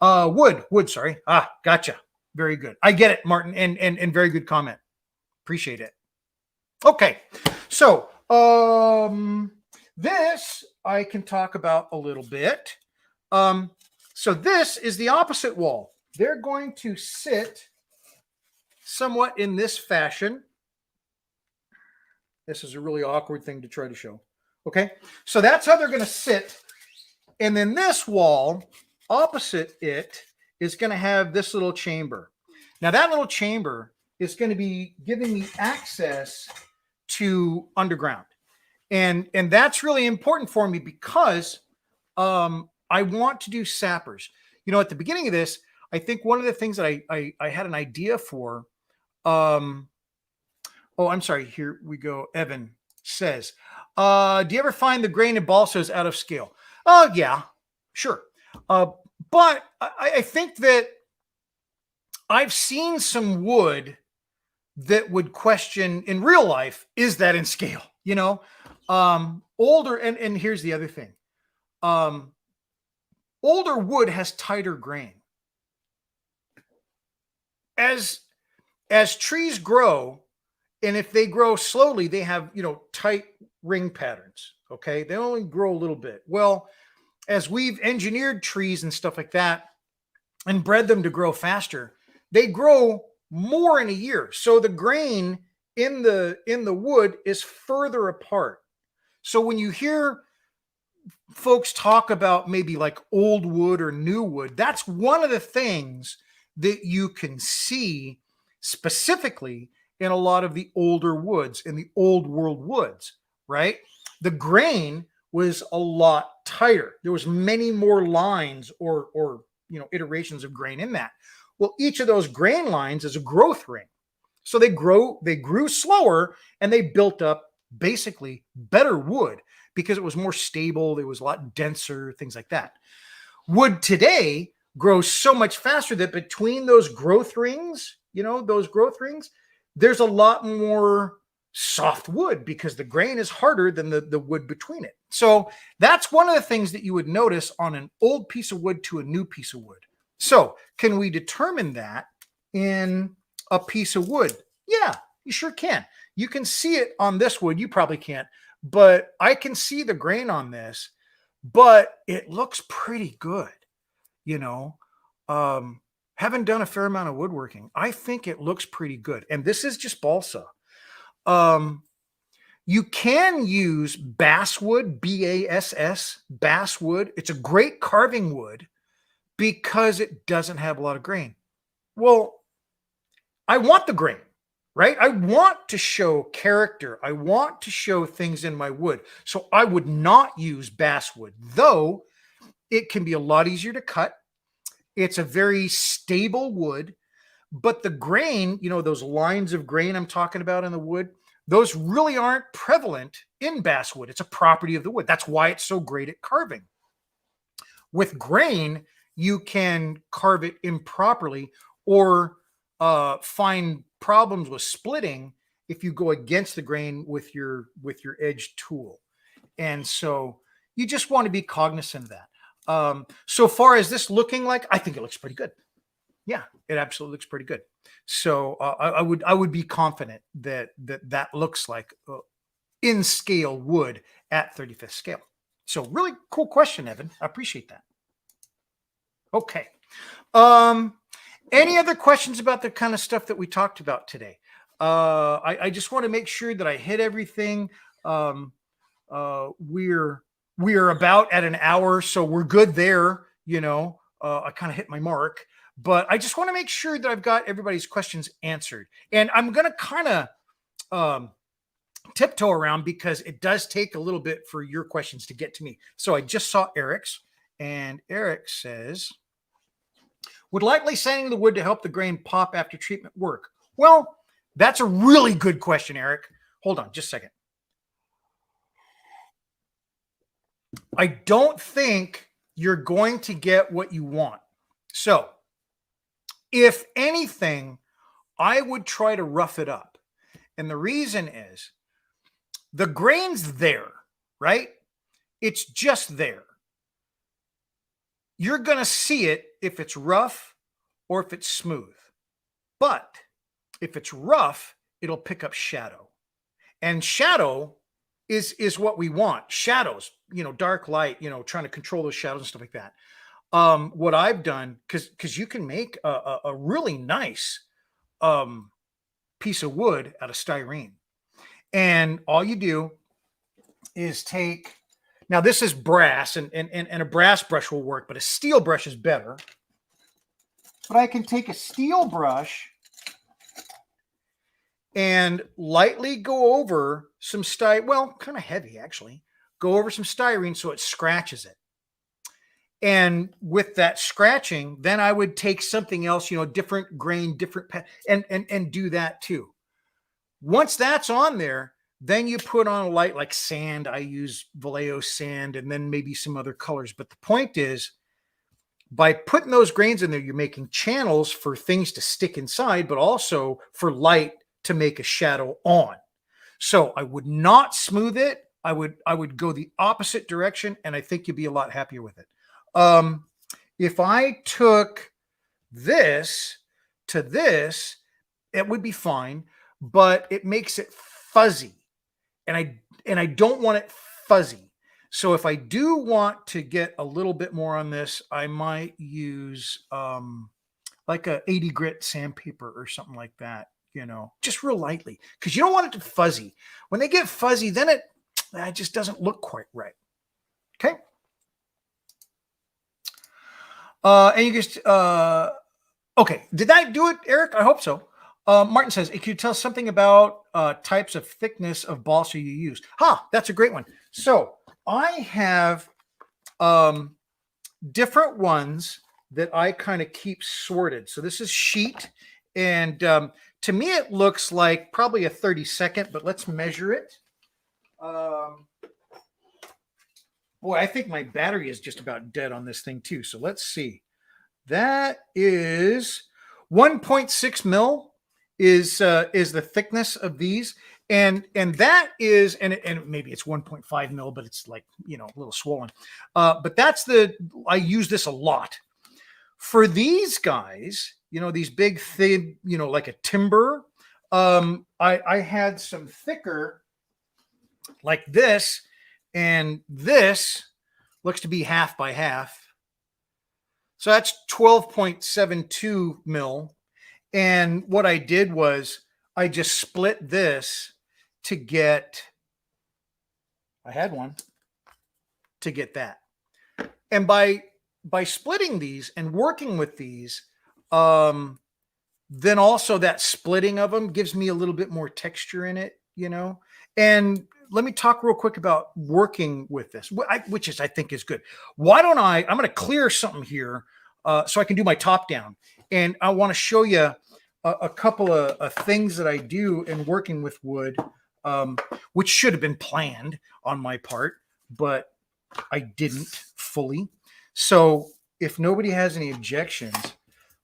Wood, sorry. Gotcha. Very good. I get it, Martin, and very good comment. Appreciate it. Okay. So, this I can talk about a little bit. So this is the opposite wall. They're going to sit somewhat in this fashion. This is a really awkward thing to try to show. Okay. So that's how they're going to sit. And then this wall opposite it is going to have this little chamber. Now that little chamber is going to be giving me access to underground. And that's really important for me because I want to do sappers. At the beginning of this, I think one of the things that I had an idea for, oh, I'm sorry, here we go. Evan says, do you ever find the grain in balsas out of scale? Oh, yeah, sure. But I think that I've seen some wood that would question in real life, is that in scale? Older, and here's the other thing. Older wood has tighter grain. As trees grow, and if they grow slowly, they have, tight ring patterns. Okay. They only grow a little bit. Well, as we've engineered trees and stuff like that and bred them to grow faster, they grow more in a year. So the grain in the wood is further apart. So when you hear folks talk about maybe like old wood or new wood, that's one of the things that you can see specifically in a lot of the older woods, in the old world woods, right? The grain was a lot tighter. There was many more lines or iterations of grain in that. Well, each of those grain lines is a growth ring. So they grew slower and they built up basically better wood because it was more stable. It was a lot denser, things like that. Wood today grows so much faster that between those growth rings, there's a lot more soft wood because the grain is harder than the wood between it. So that's one of the things that you would notice on an old piece of wood to a new piece of wood. So can we determine that in a piece of wood? Yeah, you sure can. You can see it on this wood. You probably can't, but I can see the grain on this, but it looks pretty good. Haven't done a fair amount of woodworking. I think it looks pretty good. And this is just balsa. You can use basswood, B-A-S-S, basswood. It's a great carving wood because it doesn't have a lot of grain. Well, I want the grain, right? I want to show character. I want to show things in my wood. So I would not use basswood, though it can be a lot easier to cut. It's a very stable wood, but the grain, those lines of grain I'm talking about in the wood, those really aren't prevalent in basswood. It's a property of the wood. That's why it's so great at carving. With grain, you can carve it improperly or find problems with splitting if you go against the grain with your edge tool. And so you just want to be cognizant of that. So far as this looking like, I think it looks pretty good. Yeah, it absolutely looks pretty good. So I would be confident that looks like in scale wood at 35th scale. So really cool question, Evan. I appreciate that. Okay. Any other questions about the kind of stuff that we talked about today? I just want to make sure that I hit everything. We're about at an hour, so we're good there. I kind of hit my mark, but I just want to make sure that I've got everybody's questions answered. And I'm going to kind of tiptoe around because it does take a little bit for your questions to get to me. So I just saw Eric's, and Eric says, would lightly sanding the wood to help the grain pop after treatment work? Well, that's a really good question, Eric. Hold on just a second. I don't think you're going to get what you want. So if anything, I would try to rough it up. And the reason is the grain's there, right? It's just there. You're going to see it if it's rough or if it's smooth. But if it's rough, it'll pick up shadow. And shadow is what we want. Shadows, dark light, trying to control those shadows and stuff like that. What I've done, because you can make a really nice piece of wood out of styrene. And all you do is take, now this is brass, and a brass brush will work, but a steel brush is better. But I can take a steel brush and lightly go over some well, kind of heavy actually, go over some styrene so it scratches it. And with that scratching, then I would take something else, different grain, different, and do that too. Once that's on there, then you put on a light like sand. I use Vallejo sand and then maybe some other colors. But the point is, by putting those grains in there, you're making channels for things to stick inside, but also for light to make a shadow on. So I would not smooth it. I would go the opposite direction, and I think you'd be a lot happier with it. If I took this to this, it would be fine, but it makes it fuzzy, and I don't want it fuzzy. So if I do want to get a little bit more on this, I might use like a 80 grit sandpaper or something like that, just real lightly, because you don't want it to fuzzy. When they get fuzzy, then it just doesn't look quite right. Okay. And you just, okay. Did that do it, Eric? I hope so. Martin says, could you tell us something about types of thickness of balsa you use? That's a great one. So I have different ones that I kind of keep sorted. So this is sheet. And to me, it looks like probably a 32nd, but let's measure it. Boy, I think my battery is just about dead on this thing too. So let's see. That is 1.6 mil is the thickness of these. And that is, and maybe it's 1.5 mil, but it's like, a little swollen. But I use this a lot. For these guys, these big thin, like a timber, I had some thicker like this, and this looks to be half by half. So that's 12.72 mil. And what I did was I just split this to get, I had one to get that. And by splitting these and working with these, then also that splitting of them gives me a little bit more texture in it, And let me talk real quick about working with this, which is, I think, is good. Why don't I'm going to clear something here so I can do my top down. And I want to show you a couple of things that I do in working with wood, which should have been planned on my part, but I didn't fully. So if nobody has any objections,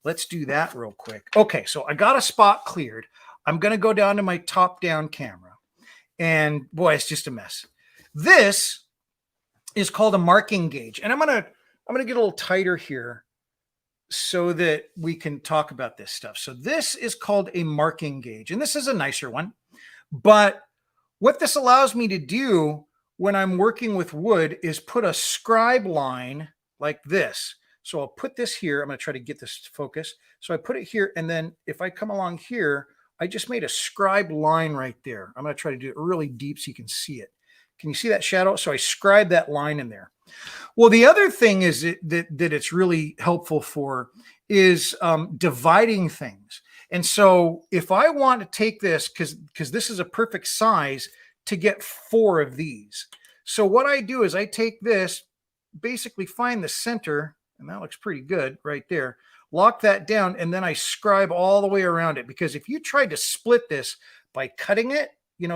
let's do that real quick. Okay, so I got a spot cleared. I'm going to go down to my top-down camera. And boy, it's just a mess. This is called a marking gauge. And I'm going to get a little tighter here so that we can talk about this stuff. So this is called a marking gauge. And this is a nicer one. But what this allows me to do when I'm working with wood is put a scribe line like this. So I'll put this here. I'm going to try to get this to focus. So I put it here. And then if I come along here, I just made a scribe line right there. I'm going to try to do it really deep so you can see it. Can you see that shadow? So I scribe that line in there. Well, the other thing is that it's really helpful for is dividing things. And so if I want to take this, because this is a perfect size to get 4 of these. So what I do is I take this, basically find the center, and that looks pretty good right there. Lock that down, and then I scribe all the way around it. Because if you tried to split this by cutting it,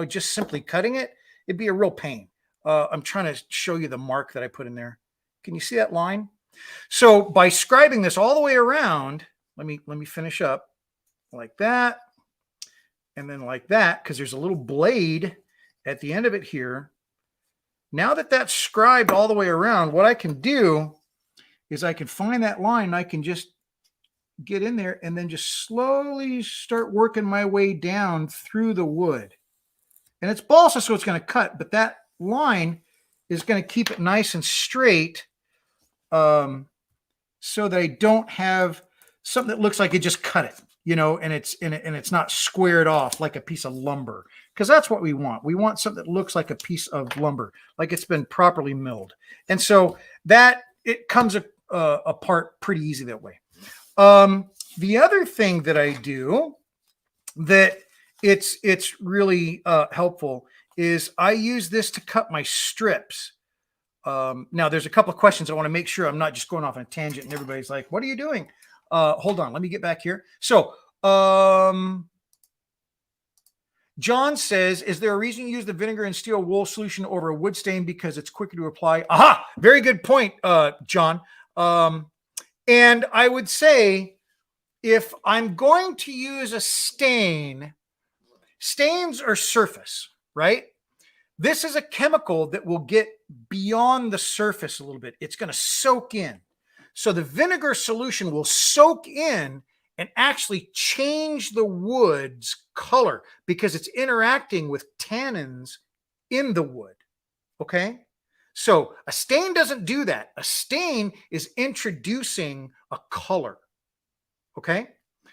just simply cutting it, it'd be a real pain. I'm trying to show you the mark that I put in there. Can you see that line? So by scribing this all the way around, let me finish up like that, and then like that, because there's a little blade at the end of it here. now that that's scribed all the way around, what I can do is I can find that line and I can just get in there and then just slowly start working my way down through the wood. And it's balsa, so it's going to cut, but that line is going to keep it nice and straight, so that I don't have something that looks like it just cut it, you know, and it's not squared off like a piece of lumber, because that's what we want. We want something that looks like a piece of lumber, like it's been properly milled. And so that it comes apart pretty easy that way. The other thing that I do that it's really helpful is I use this to cut my strips. Now there's a couple of questions. I want to make sure I'm not just going off on a tangent and everybody's like, what are you doing? Hold on, let me get back here. So John says, is there a reason you use the vinegar and steel wool solution over a wood stain? Because it's quicker to apply. Aha, very good point, John. And I would say, if I'm going to use a stain, stains are surface, right? This is a chemical that will get beyond the surface a little bit. It's going to soak in. So the vinegar solution will soak in and actually change the wood's color because it's interacting with tannins in the wood. Okay? So a stain doesn't do that. A stain is introducing a color. Okay?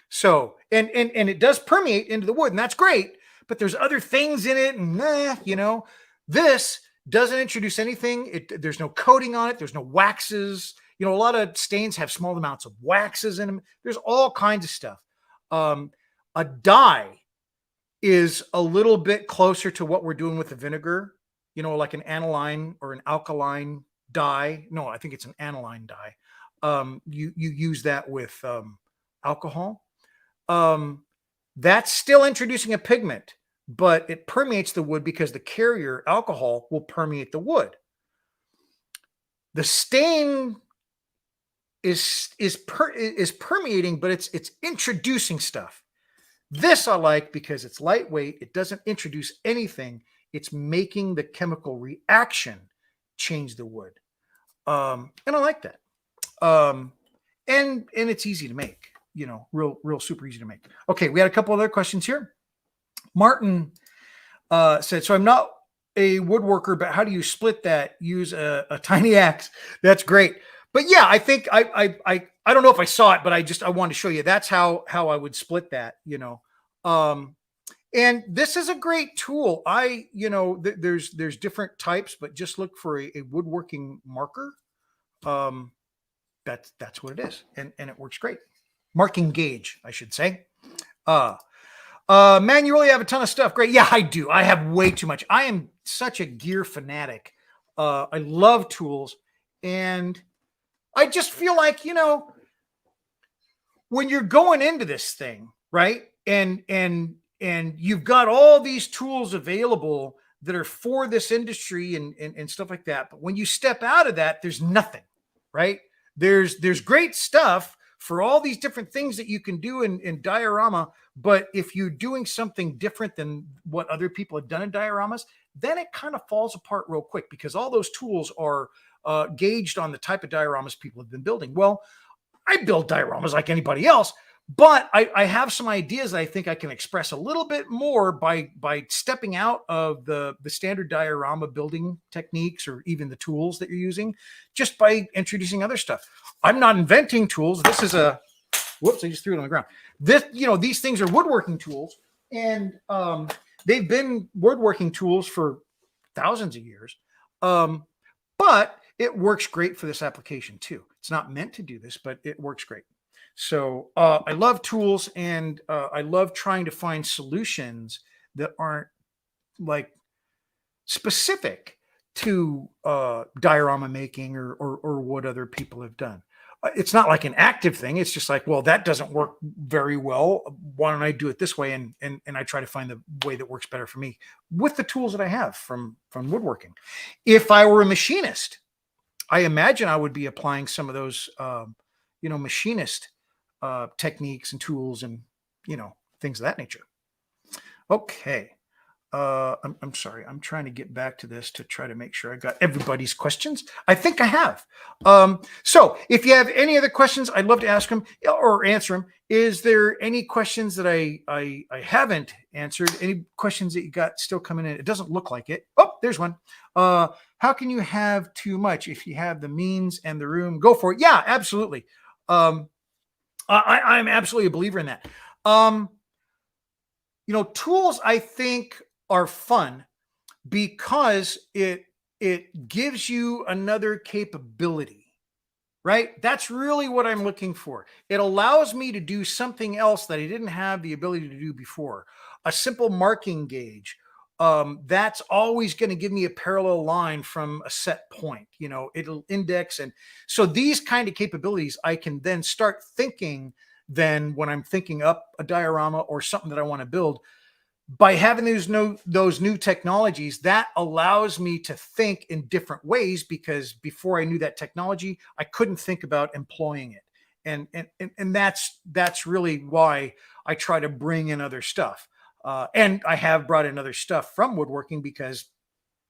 So, and it does permeate into the wood, and that's great, but there's other things in it, and you know, this doesn't introduce anything. There's no coating on it. There's no waxes. You know, a lot of stains have small amounts of waxes in them. There's all kinds of stuff. A dye is a little bit closer to what we're doing with the vinegar, you know, like an aniline or an alkaline dye. No, I think it's an aniline dye. You use that with alcohol. That's still introducing a pigment, but it permeates the wood because the carrier alcohol will permeate the wood. The stain is permeating, but it's introducing stuff. This I like because it's lightweight. It doesn't introduce anything. It's making the chemical reaction change the wood. And I like that. And it's easy to make, you know, real super easy to make. Okay, we had a couple other questions here. Martin said, so I'm not a woodworker, but how do you split that? Use a tiny axe. That's great. But yeah, I think I don't know if I saw it, but I wanted to show you. That's how I would split that, you know. And this is a great tool. There's different types, but just look for a woodworking marker. That's what it is, and it works great. Marking gauge, I should say. Man, you really have a ton of stuff. Great. Yeah, I do. I have way too much. I am such a gear fanatic. I love tools, and I just feel like, you know, when you're going into this thing, right? And you've got all these tools available that are for this industry and stuff like that. But when you step out of that, there's nothing, right? There's great stuff for all these different things that you can do in diorama. But if you're doing something different than what other people have done in dioramas, then it kind of falls apart real quick because all those tools are gauged on the type of dioramas people have been building. Well, I build dioramas like anybody else, but I have some ideas that I think I can express a little bit more by stepping out of the standard diorama building techniques or even the tools that you're using, just by introducing other stuff. I'm not inventing tools. This is whoops, I just threw it on the ground. These things are woodworking tools, and they've been woodworking tools for thousands of years. But it works great for this application too. It's not meant to do this, but it works great. So I love tools, and I love trying to find solutions that aren't like specific to diorama making or what other people have done. It's not like an active thing. It's just like, well, that doesn't work very well. Why don't I do it this way? And I try to find the way that works better for me with the tools that I have from woodworking. If I were a machinist, I imagine I would be applying some of those, machinist techniques and tools and, things of that nature. Okay. I'm sorry. I'm trying to get back to this to try to make sure I got everybody's questions. I think I have. So if you have any other questions, I'd love to ask them or answer them. Is there any questions that I haven't answered? Any questions that you got still coming in? It doesn't look like it. Oh, there's one. How can you have too much if you have the means and the room? Go for it. Yeah, absolutely. I'm absolutely a believer in that. Tools I think are fun because it gives you another capability, right? That's really what I'm looking for. It allows me to do something else that I didn't have the ability to do before. A simple marking gauge. That's always going to give me a parallel line from a set point. It'll index. And so these kind of capabilities, I can then start thinking then when I'm thinking up a diorama or something that I want to build. By having those new technologies, that allows me to think in different ways, because before I knew that technology, I couldn't think about employing it. And that's really why I try to bring in other stuff. And I have brought in other stuff from woodworking because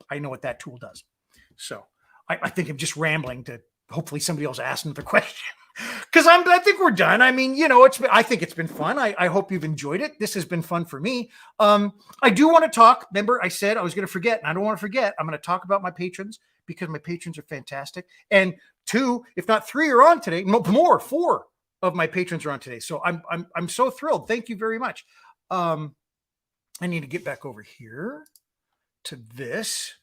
I know what that tool does. So I think I'm just rambling to hopefully somebody else ask another question. Because I think we're done. I mean, I think it's been fun. I hope you've enjoyed it. This has been fun for me. I do want to talk. Remember, I said I was going to forget, and I don't want to forget. I'm going to talk about my patrons because my patrons are fantastic. And 2, if not 3, are on today. More, 4 of my patrons are on today. So I'm so thrilled. Thank you very much. I need to get back over here to this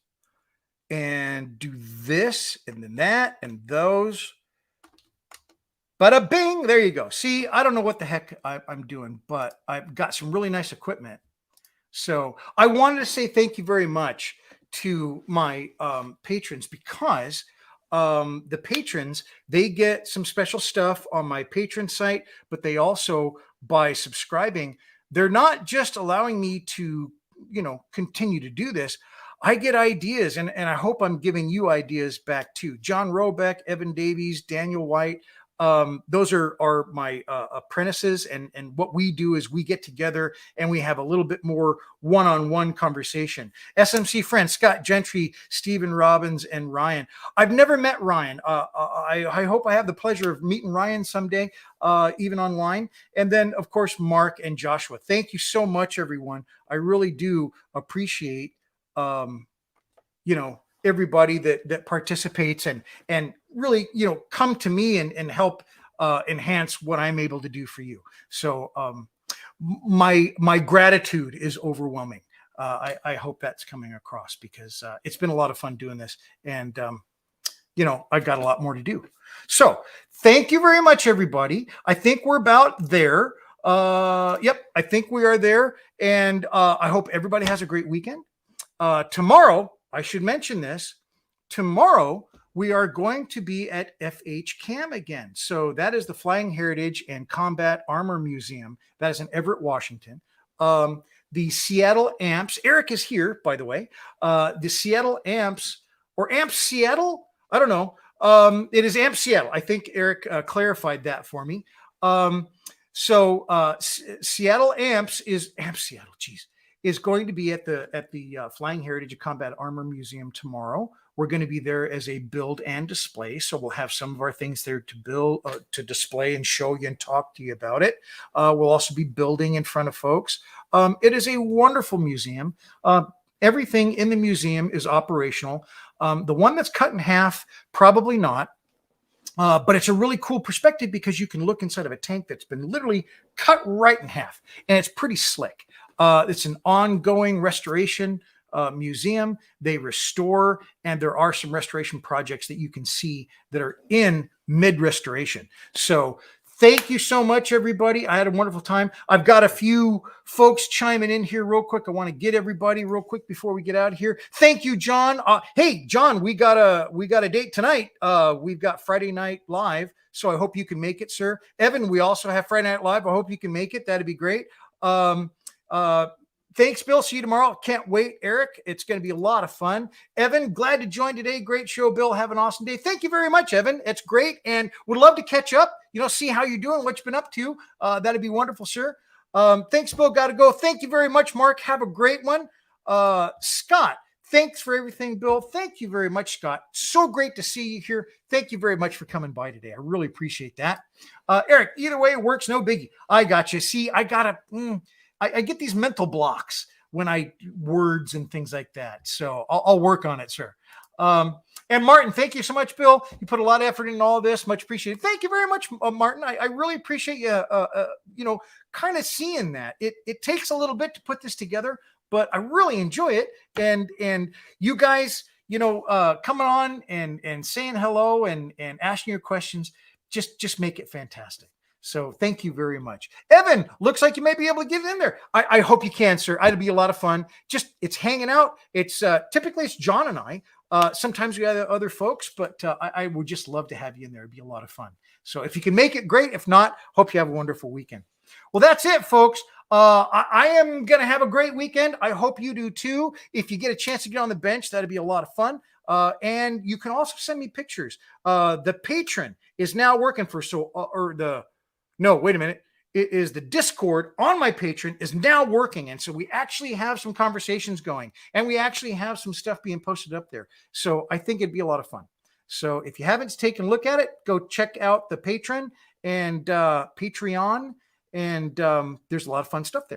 and do this and then that and those. Bada bing, there you go. See, I don't know what the heck I'm doing, but I've got some really nice equipment. So I wanted to say thank you very much to my patrons, because the patrons, they get some special stuff on my patron site, but they also, by subscribing, they're not just allowing me to, continue to do this. I get ideas, and I hope I'm giving you ideas back too. John Robeck, Evan Davies, Daniel White. Those are my apprentices, and what we do is we get together and we have a little bit more one-on-one conversation. SMC friends, Scott Gentry, Stephen Robbins, and Ryan. I've never met Ryan. I hope I have the pleasure of meeting Ryan someday, even online. And then, of course, Mark and Joshua. Thank you so much, everyone. I really do appreciate, everybody that participates and really, come to me and help enhance what I'm able to do for you. So my gratitude is overwhelming. I hope that's coming across, because it's been a lot of fun doing this, and I've got a lot more to do. So thank you very much, everybody. I think we're about there. Yep, I think we are there, and I hope everybody has a great weekend. Tomorrow, I should mention this. Tomorrow, we are going to be at FH Cam again. So that is the Flying Heritage and Combat Armor Museum. That is in Everett, Washington. The Seattle Amps. Eric is here, by the way. The Seattle Amps, or Amps Seattle? I don't know. It is Amps Seattle. I think Eric clarified that for me. Seattle Amps is Amps Seattle. Geez. Is going to be at the Flying Heritage and Combat Armor Museum tomorrow. We're going to be there as a build and display, so we'll have some of our things there to build, to display and show you and talk to you about it. We'll also be building in front of folks. It is a wonderful museum. Everything in the museum is operational. The one that's cut in half, probably not. But it's a really cool perspective, because you can look inside of a tank that's been literally cut right in half, and it's pretty slick. It's an ongoing restoration museum. They restore, and there are some restoration projects that you can see that are in mid-restoration. So thank you so much, everybody. I had a wonderful time. I've got a few folks chiming in here real quick. I want to get everybody real quick before we get out of here. Thank you, John. Hey, John, we got a date tonight. We've got Friday Night Live, so I hope you can make it, sir. Evan, we also have Friday Night Live. I hope you can make it. That'd be great. Thanks, Bill. See you tomorrow. Can't wait, Eric. It's going to be a lot of fun. Evan, glad to join today. Great show, Bill. Have an awesome day. Thank you very much, Evan. It's great, and would love to catch up. See how you're doing, what you've been up to. That'd be wonderful, sir. Thanks, Bill. Got to go. Thank you very much, Mark. Have a great one. Scott, thanks for everything, Bill. Thank you very much, Scott. So great to see you here. Thank you very much for coming by today. I really appreciate that. Eric, either way it works, no biggie. I got you. See, I get these mental blocks when I words and things like that. So I'll work on it, sir. And Martin, thank you so much, Bill. You put a lot of effort in all this. Much appreciated. Thank you very much, Martin. I really appreciate you, kind of seeing that. It takes a little bit to put this together, but I really enjoy it. And you guys, coming on and saying hello and asking your questions, just make it fantastic. So thank you very much. Evan, looks like you may be able to get in there. I hope you can, sir. It'd be a lot of fun. It's hanging out. It's typically it's John and I. Sometimes we have other folks, but I would just love to have you in there. It'd be a lot of fun. So if you can make it, great. If not, hope you have a wonderful weekend. Well, that's it, folks. I am going to have a great weekend. I hope you do too. If you get a chance to get on the bench, that'd be a lot of fun. And you can also send me pictures. The patron is now working for no, wait a minute. It is the Discord on my Patreon is now working. And so we actually have some conversations going and we actually have some stuff being posted up there. So I think it'd be a lot of fun. So if you haven't taken a look at it, go check out the Patreon and Patreon. And there's a lot of fun stuff there.